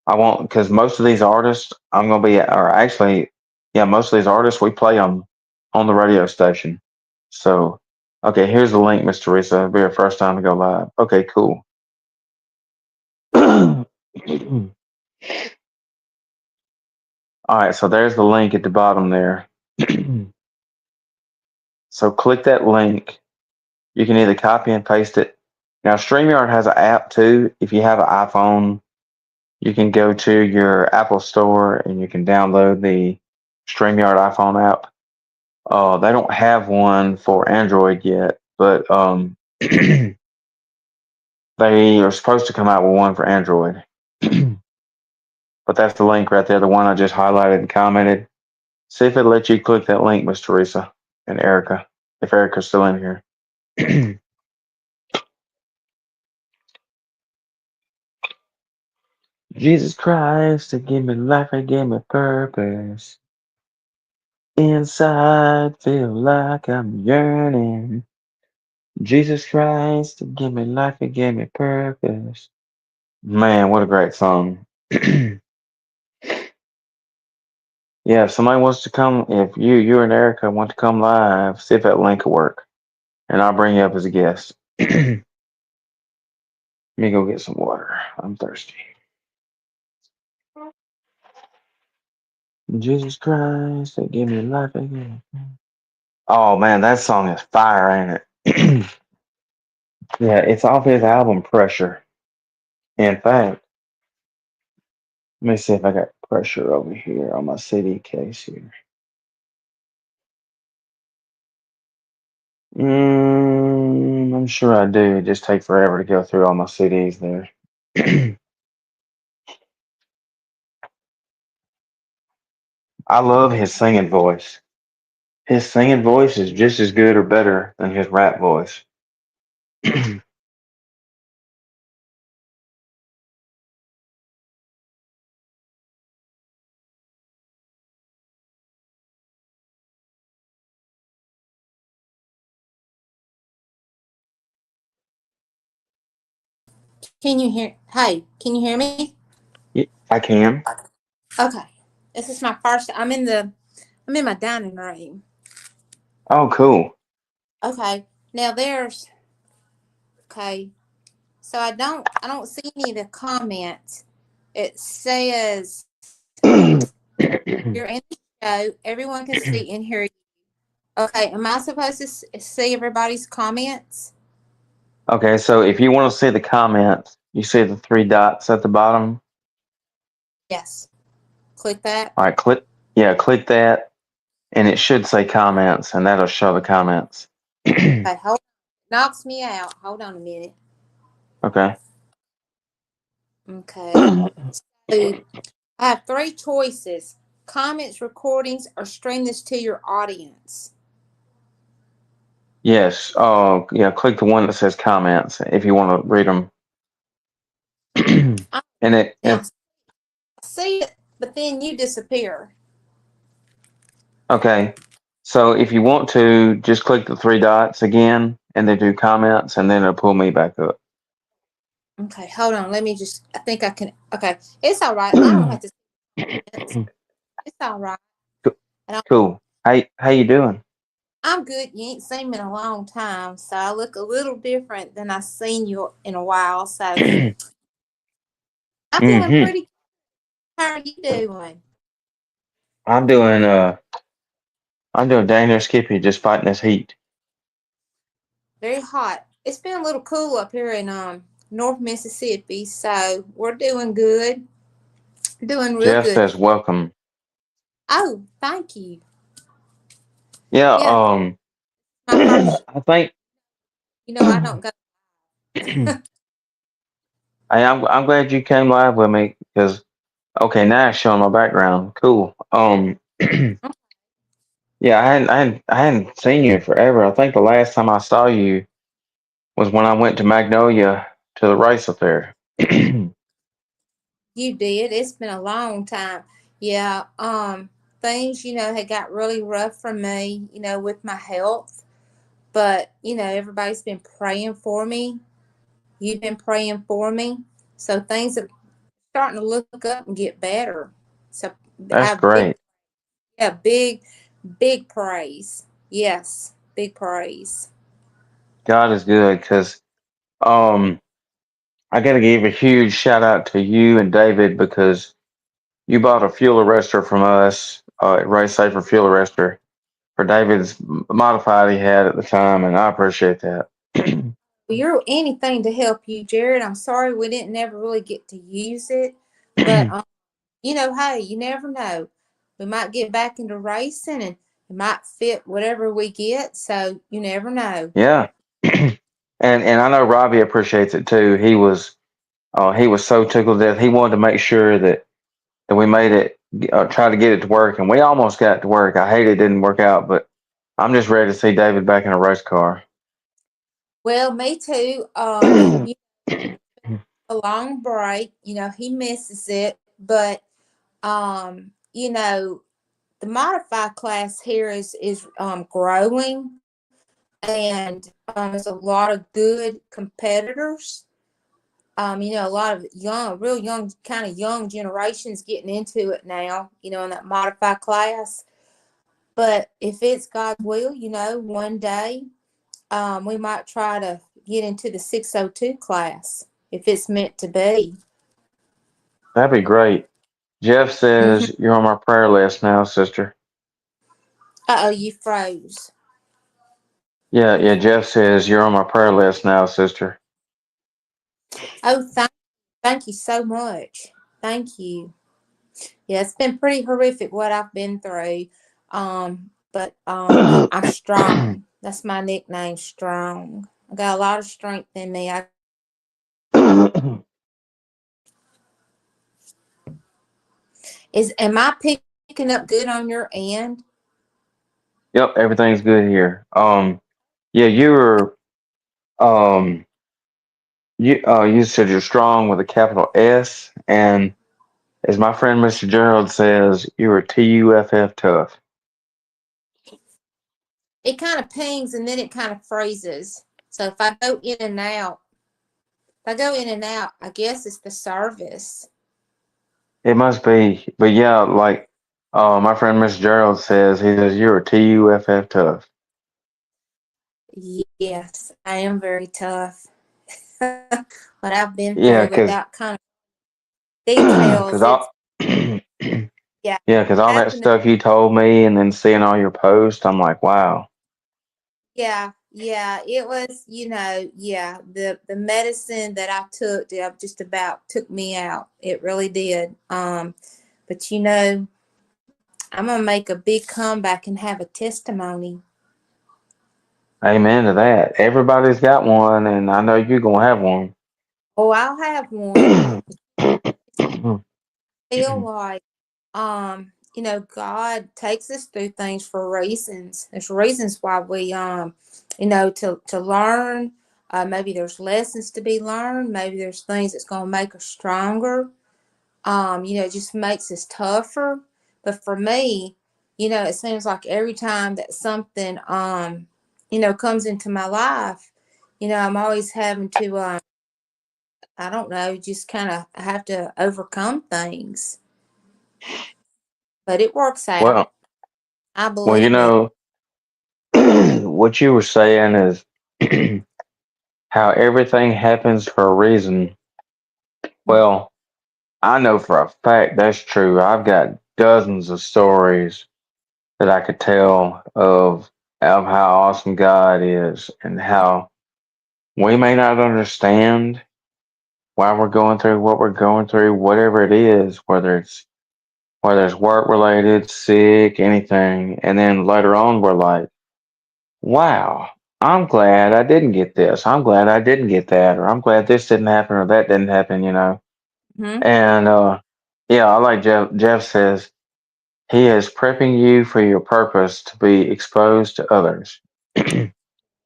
Because most of these artists, I'm going to be, or actually, yeah, most of these artists, we play them on the radio station. So, okay, here's the link, Miss Teresa. It'll be our first time to go live. Okay, cool. All right, so there's the link at the bottom there. So click that link. You can either copy and paste it. Now, StreamYard has an app too. If you have an iPhone, you can go to your Apple Store and you can download the StreamYard iPhone app. They don't have one for Android yet, but They are supposed to come out with one for Android. But that's the link right there, the one I just highlighted and commented. See if it lets you click that link, Miss Teresa and Erica, if Erica's still in here. Jesus Christ, it gave me life, it gave me purpose. Inside, feel like I'm yearning. Jesus Christ, it gave me life, it gave me purpose. Man, what a great song. Yeah, if somebody wants to come, if you and Erica want to come live, see if that link will work. And I'll bring you up as a guest. Let me go get some water. I'm thirsty. Jesus Christ, they give me life again. Oh man, that song is fire, ain't it? Yeah, it's off his album Pressure. In fact, let me see if I got pressure over here on my CD case here. I'm sure I do. It just takes forever to go through all my CDs there. I love his singing voice. His singing voice is just as good or better than his rap voice. Can you hear? Hey, can you hear me? I can. Okay. This is my first. I'm in my dining room. Oh, cool. Okay. Now there's. Okay. So I don't see any of the comments. It says you're in the show. Everyone can see and hear you. Okay. Am I supposed to see everybody's comments? Okay, so if you want to see the comments, you see the three dots at the bottom. Yes. Click that. All right, click that, and it should say comments, and that'll show the comments. Okay. Hold. Knocks me out. Hold on a minute. Okay. Okay. So I have three choices: comments, recordings, or stream this to your audience. Yes. Oh, yeah. Click the one that says comments if you want to read them. I, And it, now, it. I see it, but then you disappear. Okay. So if you want to, just click the three dots again, and then do comments, and then it'll pull me back up. Okay, hold on. Let me just, I think I can. Okay, it's all right. I don't have to. It's all right. And Cool. How you doing? I'm good. You ain't seen me in a long time, so I look a little different than I've seen you in a while. So I'm feeling Hmm. pretty. How are you doing? I'm doing I'm doing dang near Skippy, just fighting this heat. Very hot. It's been a little cool up here in North Mississippi, so we're doing good. Doing real Jeff good. says welcome. Oh, thank you. Yeah, Yeah, my first. I think I don't go. I'm glad you came live with me because okay, now it's showing my background. Cool. Yeah, I hadn't seen you in forever. I think the last time I saw you was when I went to Magnolia to the race up there. You did. It's been a long time. Yeah. Things had got really rough for me. With my health, but everybody's been praying for me. You've been praying for me, so things are starting to look up and get better. So That's I big, great. yeah, big praise. Yes, big praise. God is good because um I got to give a huge shout out to you and David because you bought a fuel arrestor from us at Race Safer Fuel Arrestor for David's modified he had at the time, and I appreciate that. Well, you're anything to help you, Jared. I'm sorry we didn't never really get to use it, but hey, you never know. We might get back into racing and it might fit whatever we get. So you never know. Yeah. and I know Robbie appreciates it too. He was so tickled that he wanted to make sure that we made it, try to get it to work, and we almost got it to work. I hate it didn't work out, but I'm just ready to see David back in a race car. Well, me too. A long break, he misses it, but the modified class here is growing, and there's a lot of good competitors. A lot of real young, kind of young generations getting into it now, in that modified class. But if it's God's will, one day we might try to get into the 602 class if it's meant to be. That'd be great. Jeff Mm-hmm. says you're on my prayer list now, sister. Uh-oh, you froze. Yeah, yeah. Jeff says you're on my prayer list now, sister. Oh, thank you so much. Thank you. Yeah, it's been pretty horrific what I've been through. But I'm strong. That's my nickname, strong. I got a lot of strength in me. Am I picking up good on your end? Yep, everything's good here. Yeah, you were um you said you're strong with a capital S, and as my friend Mr. Gerald says, you were TUFF tough. It kind of pings and then it kind of freezes. So if I go in and out, I guess it's the service. It must be, but yeah, like my friend Mr. Gerald says, he says you were TUFF tough. Yes, I am very tough. What I've been Yeah, through cause without kind of cause details, it's all yeah, yeah, cause all that happened. stuff you told me, and then seeing all your posts, I'm like, wow. Yeah, yeah, it was, yeah, the medicine that I took that just about took me out. It really did. But I'm gonna make a big comeback and have a testimony. Amen to that. Everybody's got one, and I know you're gonna have one. Oh, I'll have one. Feel like God takes us through things for reasons. There's reasons why we to learn. Maybe there's lessons to be learned. Maybe there's things that's gonna make us stronger. It just makes us tougher. But for me, it seems like every time that something comes into my life, I'm always having to I don't know, just kind of have to overcome things. But it works out. well, I well, believe it. what you were saying is how everything happens for a reason. Well, I know for a fact that's true. I've got dozens of stories that I could tell of how awesome God is and how we may not understand why we're going through what we're going through, whatever it is, whether it's work related, sick, anything, and then later on we're like, wow, I'm glad I didn't get this. I'm glad I didn't get that, or I'm glad this didn't happen or that didn't happen, you know. Hmm. And yeah, I like Jeff says he is prepping you for your purpose to be exposed to others.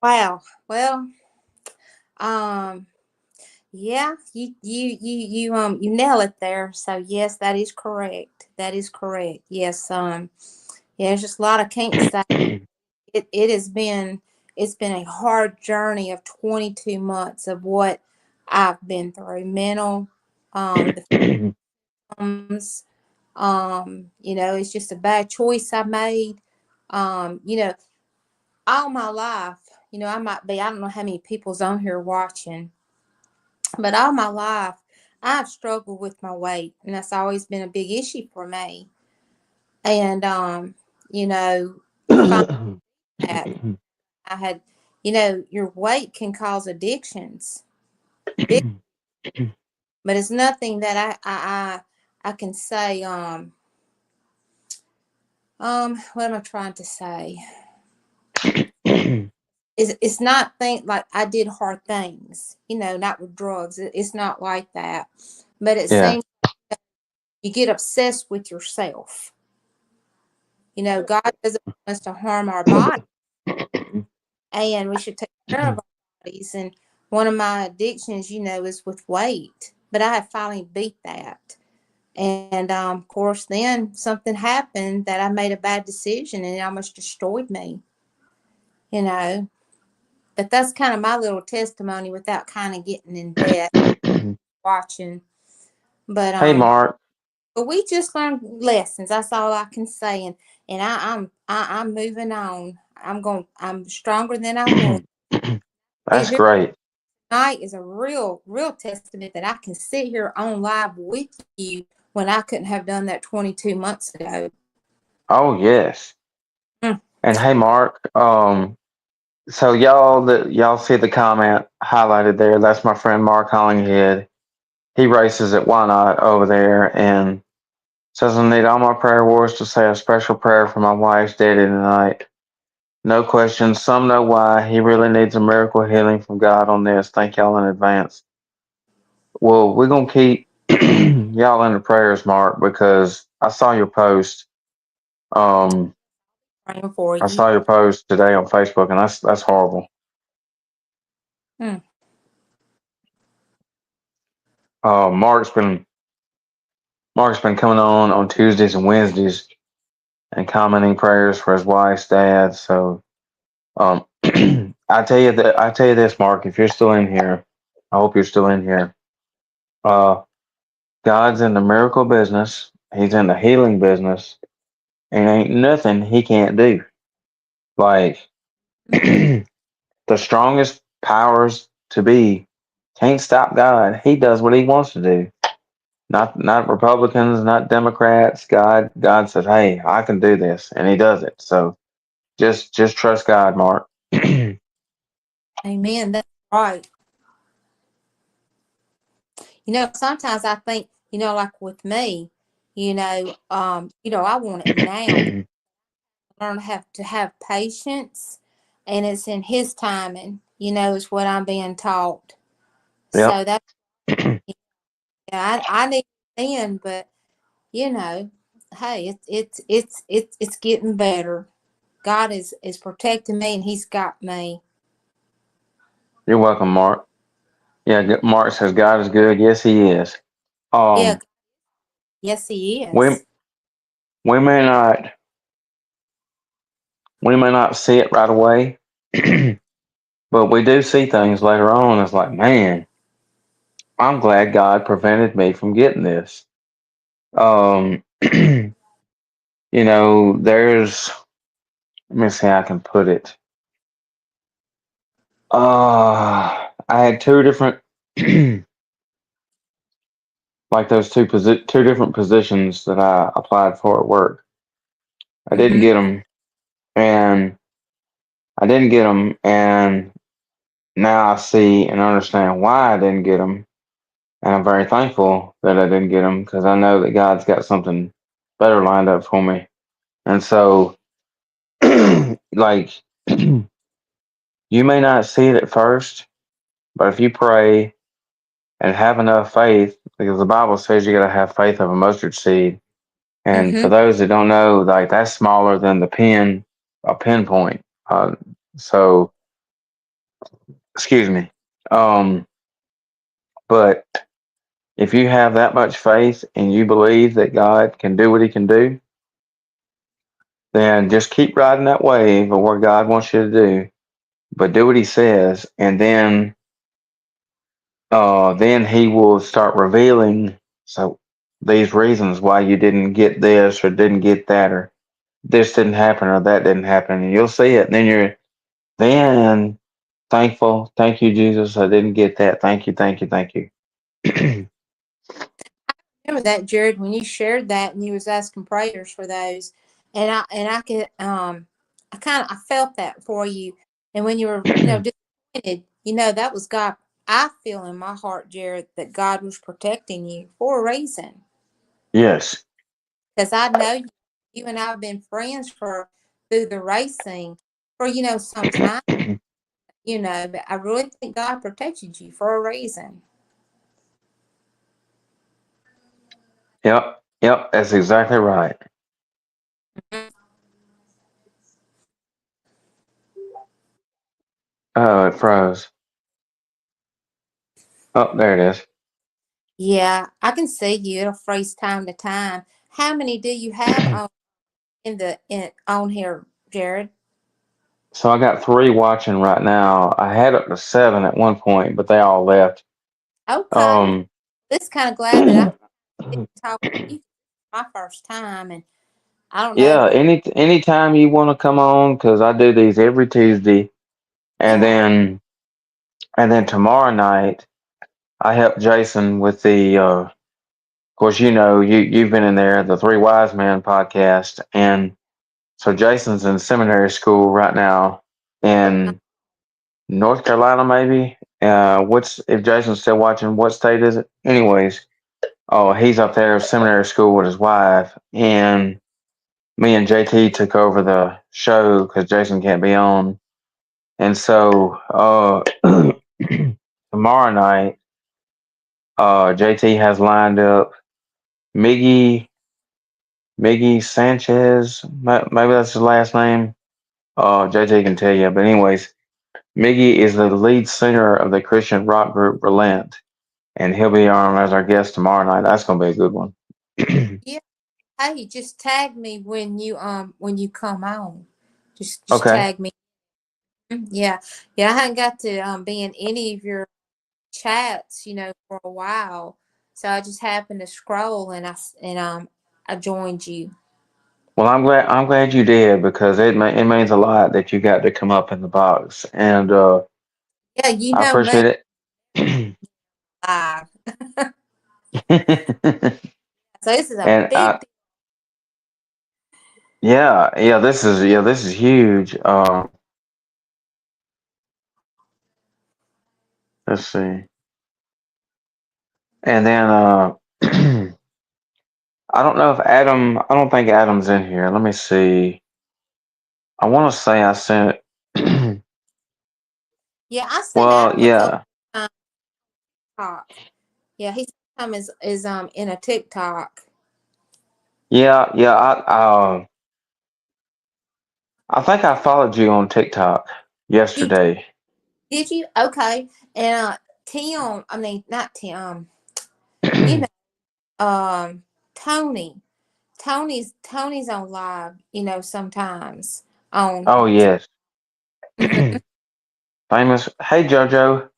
Wow. Well, um, yeah, you nail it there. So yes, that is correct. That is correct. Yes. Yeah, there's just a lot I can't say. It has been it's been a hard journey of 22 months of what I've been through. Mental, the films, it's just a bad choice I made. Um, you know, all my life, I don't know how many people's on here watching, but all my life, I've struggled with my weight, and that's always been a big issue for me. And, you know, to find that I had, your weight can cause addictions, big, but it's nothing that I can say, what am I trying to say? it's not think like I did hard things, not with drugs. It's not like that. But it Yeah. seems you get obsessed with yourself. God doesn't want us to harm our body, and we should take care of our bodies. And one of my addictions, is with weight. But I have finally beat that. And of course, then something happened that I made a bad decision and it almost destroyed me, you know. But that's kind of my little testimony without kind of getting in depth watching. But Hey, Mark. we just learned lessons. That's all I can say. And I'm moving on. I'm stronger than I was. That's Here great. tonight is a real testament that I can sit here on live with you when I couldn't have done that 22 months ago. Oh, yes. Mm. And hey, Mark. So y'all see the comment highlighted there? That's my friend Mark Hollinghead. He races at Why Not over there and says I need all my prayer warriors to say a special prayer for my wife's daddy tonight. No question. Some know why. He really needs a miracle healing from God on this. Thank y'all in advance. Well, we're gonna keep y'all in the prayers, Mark, because I saw your post. Um, Praying for I you. saw your post today on Facebook, and that's horrible. Mm. Uh, Mark's been Mark's been coming on Tuesdays and Wednesdays and commenting prayers for his wife's dad. So, um, I tell you this, Mark, if you're still in here, I hope you're still in here. Uh, God's in the miracle business. He's in the healing business, and ain't nothing he can't do. Like the strongest powers to be can't stop God. He does what he wants to do. Not Republicans, not Democrats. God says, "Hey, I can do this," and he does it. So just trust God, Mark. Amen. That's right. Sometimes I think, like with me, I want it now. Learn to have patience, and it's in His timing. Is what I'm being taught. Yep, So that yeah, I need then, but hey, it's getting better. God is protecting me, and He's got me. you're welcome, Mark. Yeah, Mark says God is good. Yes, He is. Yeah, Um, yes, He we is. we may not we may not see it right away, but we do see things later on. It's like, man, I'm glad God prevented me from getting this. Um, there's let me see how I can put it. I had two different like those two different positions that I applied for at work. I didn't Mm-hmm. get them, and I didn't get them, and now I see and understand why I didn't get them, and I'm very thankful that I didn't get them because I know that God's got something better lined up for me. And so, like, you may not see it at first, but if you pray and have enough faith, because the Bible says you got to have faith of a mustard seed. And for Mm-hmm. those that don't know, like that's smaller than a pinpoint. So, excuse me. Um, but if you have that much faith and you believe that God can do what He can do, then just keep riding that wave of what God wants you to do, but do what He says, and then He will start revealing. So these reasons why you didn't get this or didn't get that or this didn't happen or that didn't happen, and you'll see it. And then you're then thankful. Thank you, Jesus. I didn't get that. Thank you, thank you, thank you. Remember that, Jared, when you shared that and you was asking prayers for those, and I could I felt that for you, and when you were disappointed, that was God. I feel in my heart, Jared, that God was protecting you for a reason, Yes. because I know you and I have been friends for through the racing for some time. but I really think God protected you for a reason. Yep, yep, that's exactly right. Oh, it froze. Oh, there it is. Yeah, I can see you. It'll freeze time to time. How many do you have on here, Jared? So I got three watching right now. I had up to seven at one point, but they all left. Okay. Um, This kind of glad that I yeah, didn't talk to you my first time, and I don't know if you. anytime you want to come on, because I do these every Tuesday, and Yeah. then tomorrow night I help Jason with the. Of course, you've been in there, the Three Wise Men podcast, and so Jason's in seminary school right now in North Carolina, maybe. What's if Jason's still watching? What state is it? Anyways, oh, he's up there at seminary school with his wife, and me and JT took over the show because Jason can't be on, and so tomorrow night, JT has lined up Miggy Miggy Sanchez, maybe that's his last name. JT can tell you, but anyways, Miggy is the lead singer of the Christian rock group Relent, and he'll be on as our guest tomorrow night. That's gonna be a good one. Yeah. Hey, just tag me when you come on. Just Okay. tag me. Yeah. Yeah, I haven't got to be in any of your chats, for a while. So I just happened to scroll and I joined you. Well, I'm glad you did because it means a lot that you got to come up in the box, and Yeah, you I know me appreciate it. live. So this is a and big deal. yeah, this is huge. Let's see, and then I don't know if Adam. I don't think Adam's in here. Let me see. I want to say I sent. Yeah, I seen Well, Adam a couple yeah, times on TikTok. Yeah, he sometimes is in a TikTok. yeah. I think I followed you on TikTok Did yesterday. did you? Okay. And Tim, I mean not Tim, you know, Tony. Tony's on live, sometimes on. Oh yes, Mhm. famous. Hey Jojo,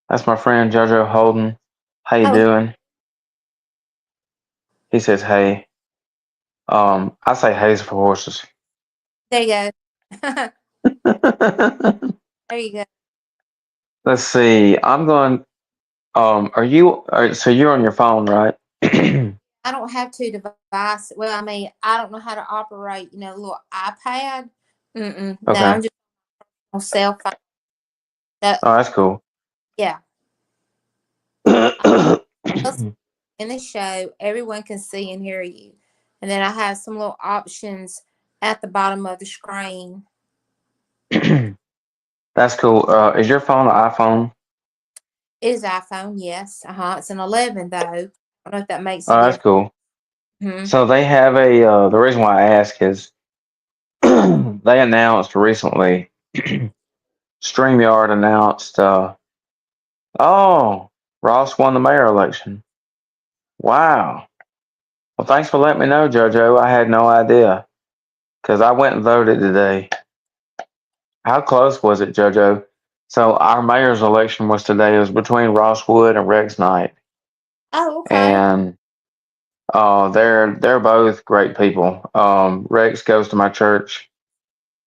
that's my friend Jojo Holden. How you Oh, doing? He says hey. I say hey's for horses. there you go. There you go. Let's see. I'm going. So you're on your phone, right? I don't have two devices. Well, I mean, I don't know how to operate, a little iPad. No, Okay. I'm just on cell phone. That, Oh, that's cool. yeah. Else in the show, everyone can see and hear you. And then I have some little options at the bottom of the screen. That's cool. Is your phone an iPhone? It is iPhone, yes. It's an 11 though. I don't know if that makes a Oh, that's difference. cool. Hmm. So they have a. The reason why I ask is they announced recently. Streamyard announced. Oh, Ross won the mayor election. Wow. Well, thanks for letting me know, JoJo. I had no idea because I went and voted today. How close was it, JoJo? So our mayor's election was today. It was between Ross Wood and Rex Knight, Oh, okay. and they're both great people. Rex goes to my church,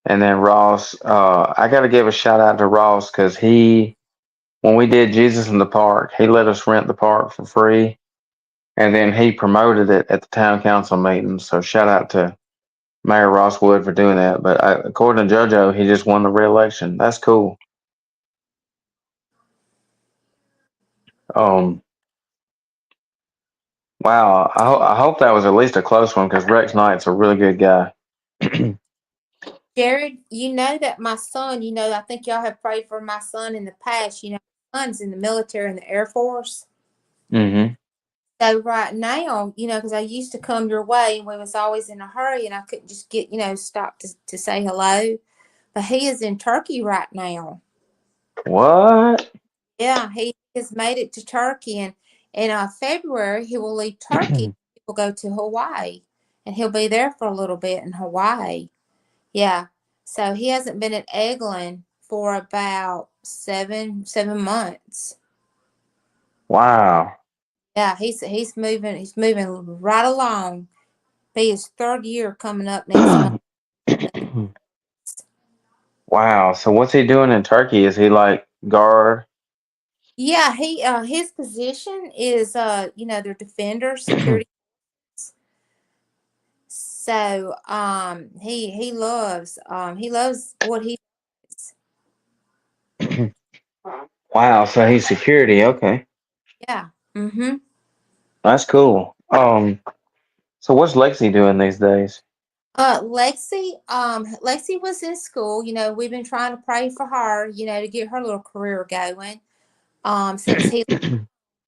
and then Ross. I got to give a shout out to Ross because when we did Jesus in the Park, he let us rent the park for free, and then he promoted it at the town council meeting. So shout out to Mayor Ross Wood for doing that. But according to JoJo, he just won the re-election. That's cool. Um, wow. I hope that was at least a close one because Rex Knight's a really good guy. Jared, you know that my son, I think y'all have prayed for my son in the past. My son's in the military in the Air Force. Mm-hmm. So right now, because I used to come your way and we was always in a hurry and I couldn't just get, stop to say hello. But he is in Turkey right now. What? Yeah, he has made it to Turkey, and in February he will leave Turkey. He will go to Hawaii, and he'll be there for a little bit in Hawaii. Yeah, so he hasn't been at Eglin for about seven months. Wow. Yeah, he's moving right along. Be his third year coming up next month. Wow. So what's he doing in Turkey? Is he like guard? Yeah, he his position is they're defender security. So he loves what he does. Wow. So he's security. Okay. Yeah. Mm-hmm. That's cool. So what's Lexi doing these days? Lexi was in school. We've been trying to pray for her, to get her little career going. Since he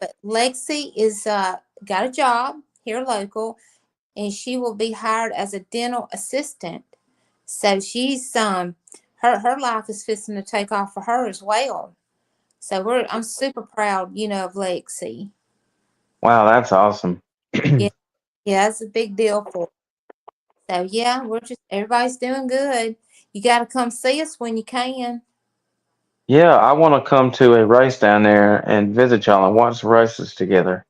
But Lexi is got a job here local, and she will be hired as a dental assistant. So she's her life is fixing to take off for her as well. So I'm super proud, of Lexi. Wow, that's awesome. Yeah, yeah, it's a big deal for her. So yeah, everybody's doing good. You got to come see us when you can. Yeah, I want to come to a race down there and visit y'all and watch the races together.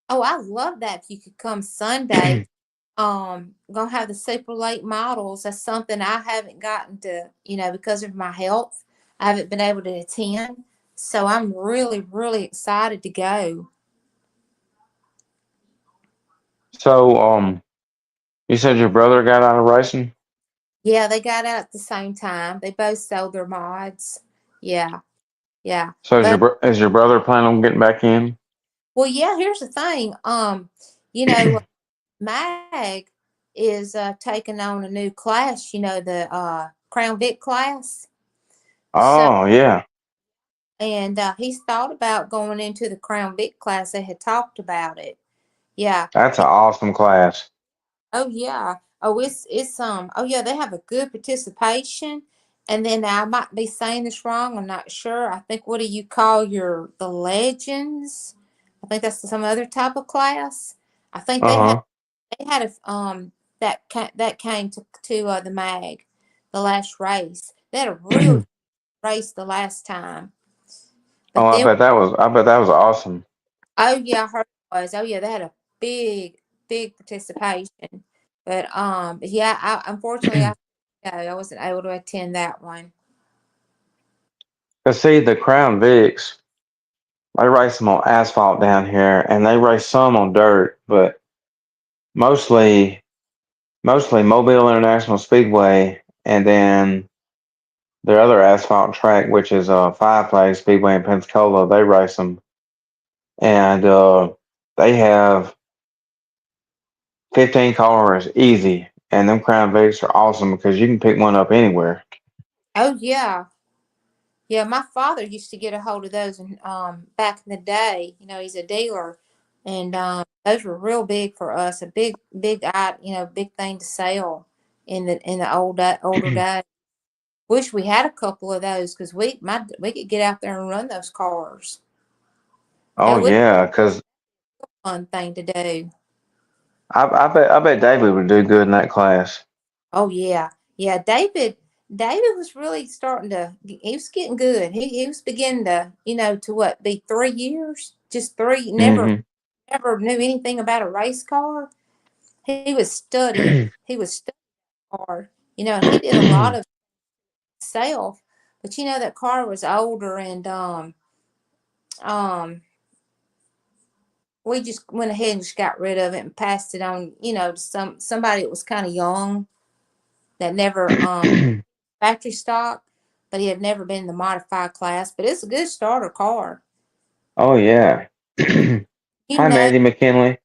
Oh, I love that. If you could come Sunday, gonna have the super late models. That's something I haven't gotten to, because of my health. I haven't been able to attend. So I'm really, really excited to go. So, you said your brother got out of racing? Yeah, they got out at the same time. They both sold their mods. Yeah, yeah. So But is your brother planning on getting back in? well, yeah, here's the thing. You know, Mag is taking on a new class, the Crown Vic class. So Oh, yeah. and he's thought about going into the Crown Vic class. They had talked about it. Yeah. That's an awesome class. Oh yeah. Oh, it's oh yeah, they have a good participation. And then I might be saying this wrong. I'm not sure. I think, what do you call the legends? I think that's some other type of class. I think Uh-huh. they had a that came to the mag, the last race. They had a real race the last time. Oh, But then, I bet that was awesome. oh yeah, I heard it was. Oh yeah, they had a big, big participation. But yeah, unfortunately I wasn't able to attend that one. Cause see, the Crown Vics, they race them on asphalt down here, and they race some on dirt, but mostly Mobile International Speedway, and then their other asphalt track, which is Five Flags Speedway in Pensacola. They race them, and they have 15 cars easy, and them Crown Vics are awesome because you can pick one up anywhere. Oh yeah, yeah. My father used to get a hold of those, and back in the day, he's a dealer, and those were real big for us. A big, big, big thing to sell in the older days. Wish we had a couple of those because we could get out there and run those cars. Oh That would be yeah, because a fun thing to do. I bet David would do good in that class. Oh yeah, yeah. David was really starting to. He was getting good. He was beginning to to what be 3 years, just three. Never Hmm. never knew anything about a race car. He was studying. He was studying hard. And he did a lot of self, but that car was older, and um we just went ahead and just got rid of it and passed it on, to somebody that was kind of young, that never factory stock, but he had never been in the modified class. But it's a good starter car. Oh yeah. You Hi, know, Mandy McKinley.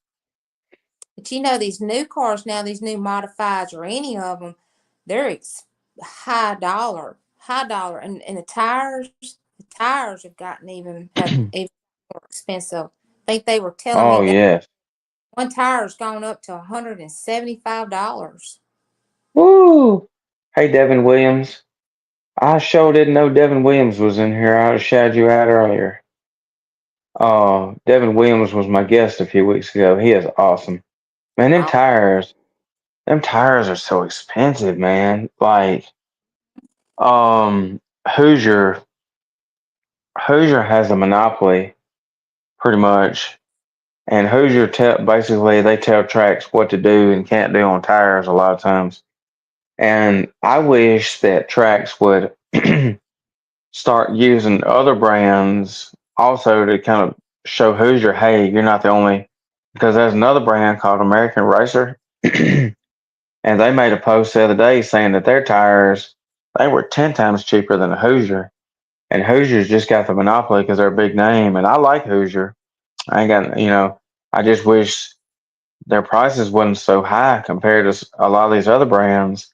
but these new cars now, these new modifieds or any of them, they're expensive. high dollar, and the tires have gotten even more expensive. I think they were telling me Oh that yes. one tire's gone up to $175. Woo! Hey Devin Williams. I sure didn't know Devin Williams was in here. I'd have shouted you out earlier. Devin Williams was my guest a few weeks ago. He is awesome. Man, them tires are so expensive, man. Like, Hoosier, Hoosier has a monopoly, pretty much. And basically they tell tracks what to do and can't do on tires a lot of times. And I wish that tracks would start using other brands also to kind of show Hoosier, hey, you're not the only, because there's another brand called American Racer, and they made a post the other day saying that their tires they were 10 times cheaper than a Hoosier, and Hoosier's just got the monopoly because they're a big name, and I like Hoosier. I ain't got I just wish their prices wasn't so high compared to a lot of these other brands.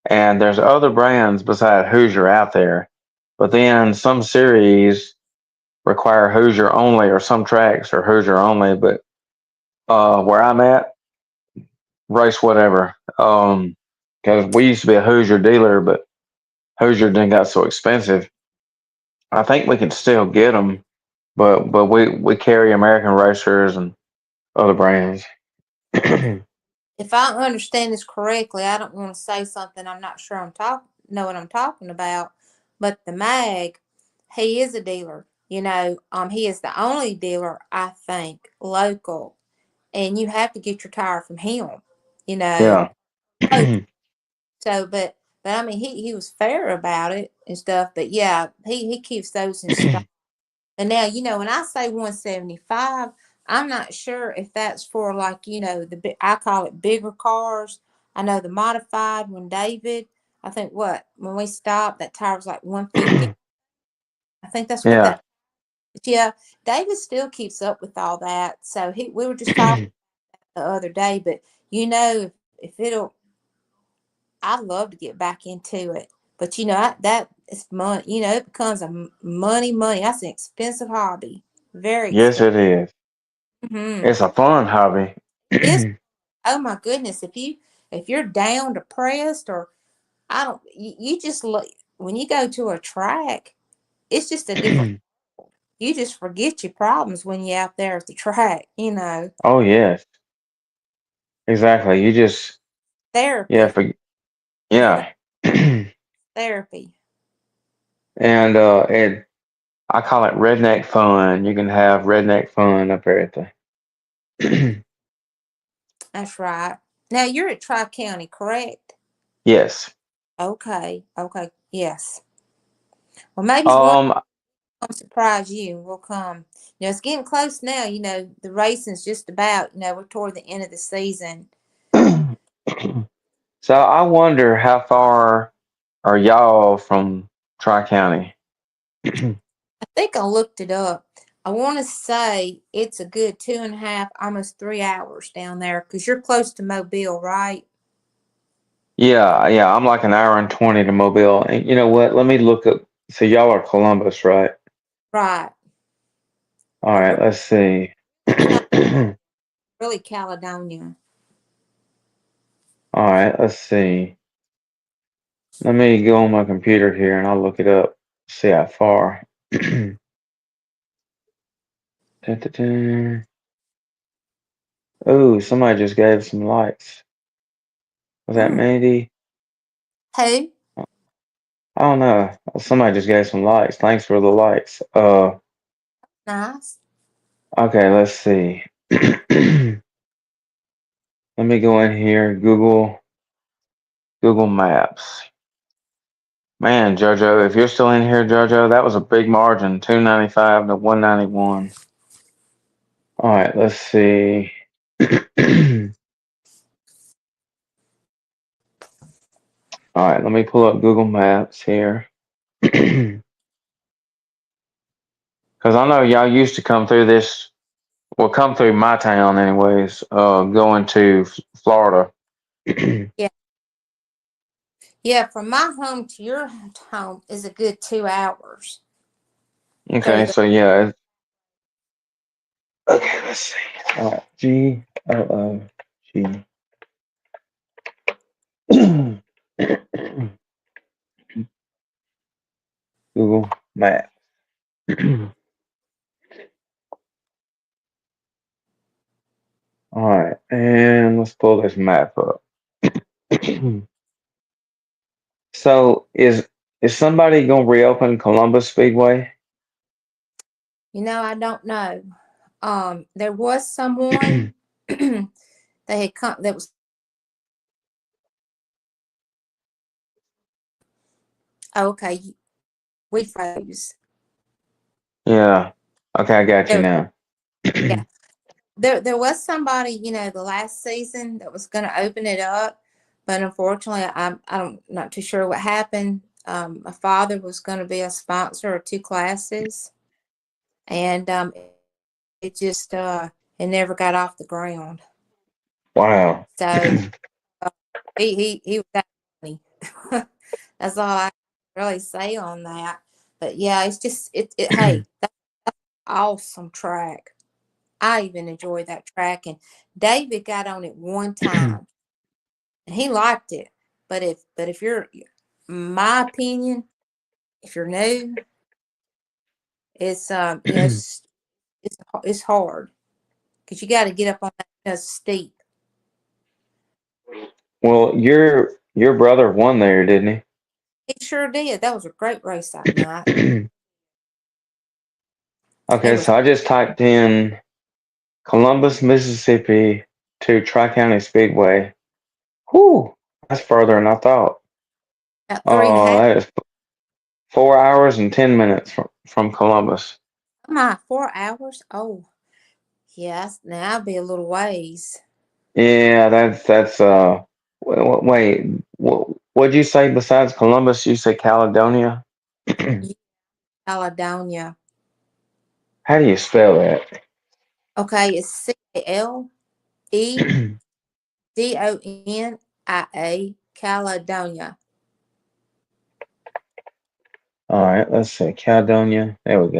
And there's other brands beside Hoosier out there, but then some series require Hoosier only, or some tracks are Hoosier only. But where I'm at, race whatever. Because we used to be a Hoosier dealer, but Hoosier then got so expensive. I think we can still get them, but we carry American Racers and other brands. If I understand this correctly, I don't want to say something I'm not sure know what I'm talking about, but the mag, he is a dealer. He is the only dealer I think local, and you have to get your tire from him. You know, Yeah. local. But I mean, he was fair about it and stuff. But yeah, he keeps those in stock. And now, when I say 175, I'm not sure if that's for, like, I call it bigger cars. I know the modified when I think when we stopped, that tire was like 150. I think that's what Yeah. that, but yeah, David still keeps up with all that. So we were just talking the other day, but if it'll, I'd love to get back into it. But that is money. It becomes money. That's an expensive hobby. Very Yes, expensive. it is. Hmm. It's a fun hobby. Is Oh my goodness, if you're down, depressed, or I don't, you just look when you go to a track, it's just a different. You just forget your problems when you're out there at the track. Oh yes, exactly. You just yeah, Therapy. Yeah, yeah. therapy. And I call it redneck fun. You can have redneck fun up there at the That's right. Now you're at Tri County, correct? yes. Okay. Okay. Yes. Well, maybe one Um come surprise you. We'll come. It's getting close now. The racing's just about. We're toward the end of the season. so I wonder how far are y'all from Tri County? I think I looked it up. I want to say it's a good 2.5, almost 3 hours down there because you're close to Mobile, right? Yeah, yeah. I'm like an hour and 20 to Mobile. And you know what? Let me look up. So y'all are Columbus, right? Right. All But right, let's see. Cal- All really Caledonia. right, let's see. Let me go on my computer here and I'll look it up. See how far. Oh, somebody just gave some likes. Was that Hmm. Mandy? Who? I don't know. Somebody just gave some likes. Thanks for the likes. Nice. Okay, let's see. Let me go in here. Google Maps. Man, Jojo, if you're still in here, Jojo, that was a big margin, 295 to 191. All right, let's see. All right, let me pull up Google Maps here. Because I know y'all used to come through this, well, come through my town anyways, going to Florida. Yeah. Yeah, from my home to your home is a good 2 hours through Okay, the. so yeah. Okay, let's see. All right, G Google Maps. All right, and let's pull this map up. So is somebody gonna reopen Columbus Speedway? I don't know. There was someone they had come that was okay. We froze. Yeah. Okay, I got you There, now. yeah, there was somebody the last season that was going to open it up, but unfortunately, I'm not too sure what happened. My father was going to be a sponsor of two classes, and it just it never got off the ground. Wow. So uh, he was that funny. That's all I can really say on that. But yeah, it's just it. Hey, that's awesome track. I even enjoy that track. And David got on it one time, and he liked it. But if you're, my opinion, if you're new, it's it's hard because you got to get up on that steep. Well, your brother won there, didn't He sure did. That was a great race that night. he? It Okay, was so I just typed in Columbus, Mississippi to Tri County Speedway. Whew, that's further than I thought. about three and a Oh, half. that is 4 hours and 10 minutes from Columbus. My 4 hours. Oh, yes. Now I'll be a little ways. Yeah, that's wait, what'd you say besides Columbus? You said Caledonia? Caledonia. How do you spell that? Okay, it's CALEDONIA, Caledonia. All right, let's see. Caledonia. There we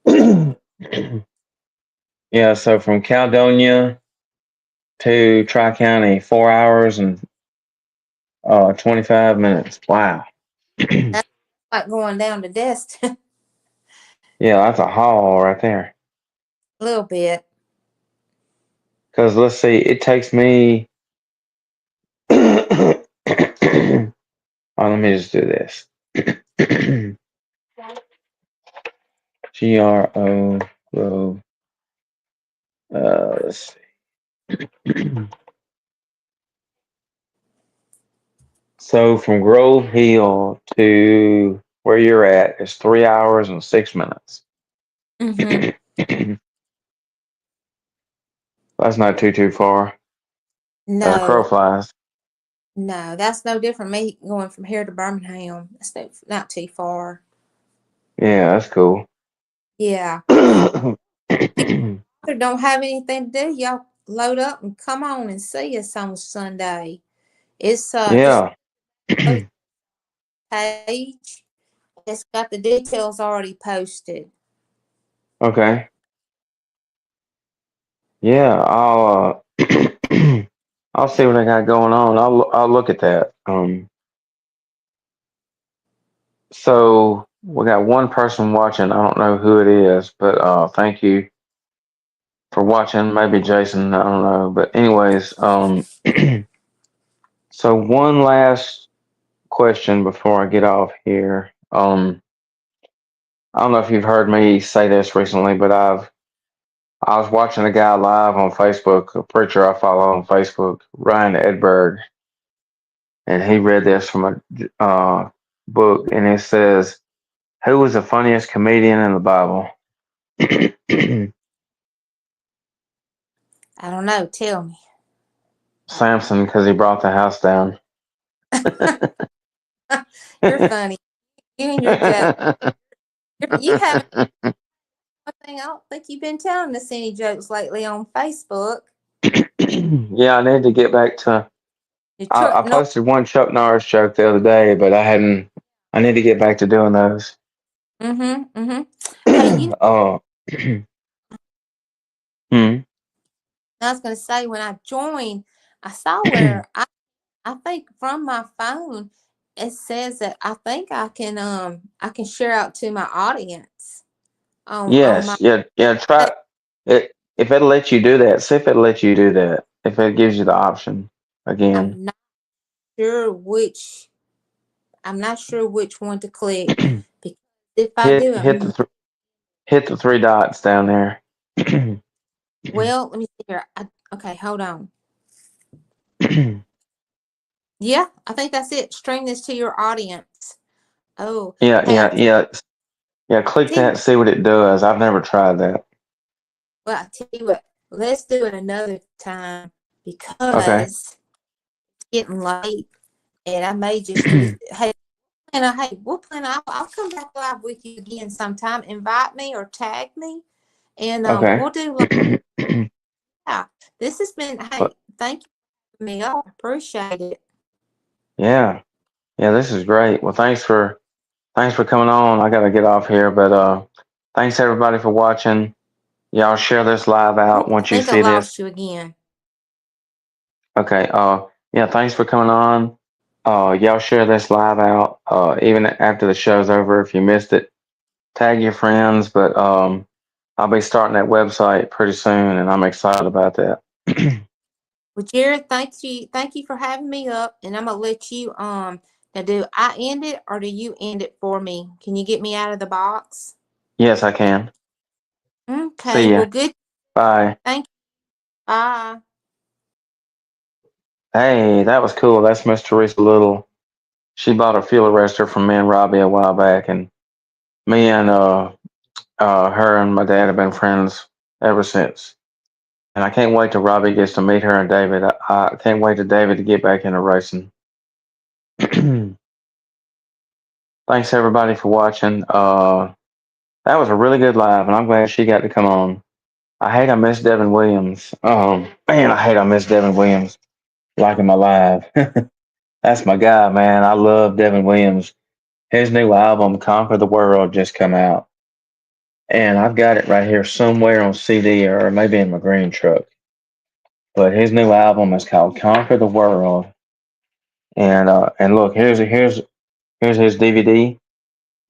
Mhm. go. Yeah, so from Caledonia to Tri County, 4 hours and 25 minutes. Wow. That's like going down to Destin Yeah, that's a haul right there. a little bit. Because let's see, it takes me. Oh, let me just do this. GRO Grove. Let's see. So from Grove Hill to where you're at is 3 hours and 6 minutes. Hmm. That's not too far as a crow No, flies. no, that's no different. Me going from here to Birmingham. That's not too far. Yeah, that's cool. Yeah. If you don't have anything to do, y'all load up and come on and see us on Sunday. It's just Yeah. post page. It's got the details already posted. Okay. Yeah, I'll see what I got going on. I'll look at that. So we got one person watching. I don't know who it is, but thank you for watching. Maybe Jason. I don't know, but anyways, so one last question before I get off here. I don't know if you've heard me say this recently, but I was watching a guy live on Facebook, a preacher I follow on Facebook, Ryan Edberg, and he read this from a book, and it says, "Who was the funniest comedian in the Bible?" I don't know. Tell me. Samson, because he brought the house down. You're funny. You and your joke. You haven't. One thing, I don't think you've been telling us any jokes lately on Facebook. Yeah, I need to get back to. The I truck, no. posted one Chuck Norris joke the other day, but I hadn't. I need to get back to doing those. Mm-hmm. Mm-hmm. Hey, Oh, hmm. I was gonna say when I joined, I saw where I think from my phone it says that I can share out to my audience on my Yes, yeah, yeah. Try it if it'll let you do that. See if it'll let you do that. If it gives you the option again. I'm not sure which I'm not sure which one to click because if I hit do it, hit the hit the three dots down there. well, let me see here. Okay, hold on. Yeah, I think that's it. Stream this to your audience. Oh, Yeah, hey, yeah, yeah, yeah. Click tell you that. See what it does. I've never tried that. I tell you what, let's do it another time Okay. because it's getting late and I may just do. Hey, we'll plan. I'll come back live with you again sometime. Invite me or tag me, and Okay. we'll do like yeah. This has been. But Hey, thank you for me. I appreciate it. yeah, yeah. This is great. Well, thanks for coming on. I gotta get off here, but thanks everybody for watching. Y'all share this live out Oop, I once you think I see this. lost you again. Okay. Yeah. Thanks for coming on. Y'all share this live out. Even after the show's over, if you missed it, tag your friends. But I'll be starting that website pretty soon, and I'm excited about that. Well, Jared, thank you for having me up, and I'm gonna let you now do I end it or do you end it for me? Can you get me out of the box? Yes, I can. Okay, See well ya. good. Bye. Thank you. Bye. Hey, that was cool. That's Miss Teresa Little. She bought a fuel arrestor from me and Robbie a while back, and me and her and my dad have been friends ever since. And I can't wait till Robbie gets to meet her and David. I can't wait till David to get back into racing. Thanks everybody for watching. That was a really good live, and I'm glad she got to come on. I hate I missed Devin Williams. Man, I hate I missed Devin Williams liking my live. That's my guy, man. I love Devin Williams. His new album, Conquer the World, just come out. And I've got it right here somewhere on CD or maybe in my green truck. But his new album is called Conquer the World. And look, here's his DVD.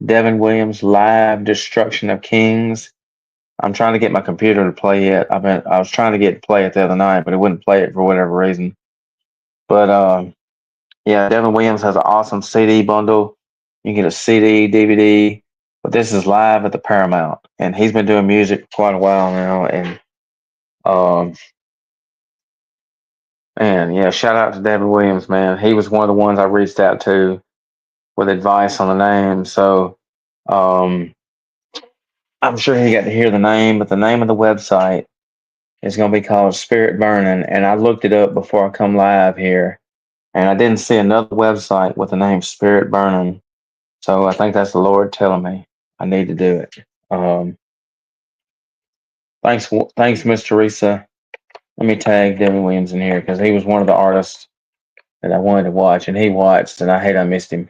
Devin Williams Live Destruction of Kings. I'm trying to get my computer to play it. I was trying to get it to play it the other night, but it wouldn't play it for whatever reason. But yeah, Devin Williams has an awesome CD bundle. You can get a CD, DVD, but this is live at the Paramount, and he's been doing music for quite a while now. Um, and yeah, shout out to Devin Williams, man. He was one of the ones I reached out to with advice on the name. So um, I'm sure he got to hear the name, but the name of the website is going to be called Spirit Burning. And I looked it up before I come live here, and I didn't see another website with the name Spirit Burning. So I think that's the Lord telling me I need to do it. Um, thanks, Miss Teresa. Let me tag Devin Williams in here because he was one of the artists that I wanted to watch, and he watched, and I hate I missed him.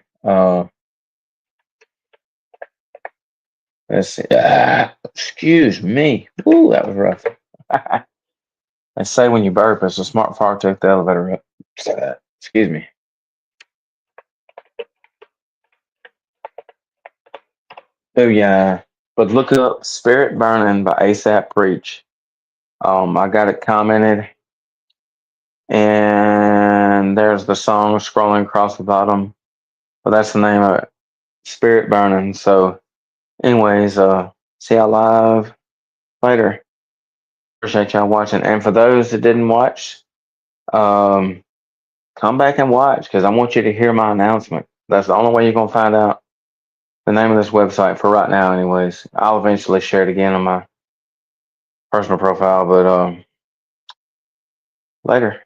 Let's see. Excuse me. Ooh, that was rough. They say when you burp, it's a smart fart to take the elevator up. Excuse me. Oh yeah, but look up "Spirit Burning" by ASAP Preach. I got it commented, and there's the song scrolling across the bottom. But that's the name of it, "Spirit Burning." So, anyways, see y'all live later. Appreciate y'all watching, and for those that didn't watch, um, come back and watch because I want you to hear my announcement. That's the only way you're gonna find out the name of this website for right now. Anyways, I'll eventually share it again on my personal profile, but later.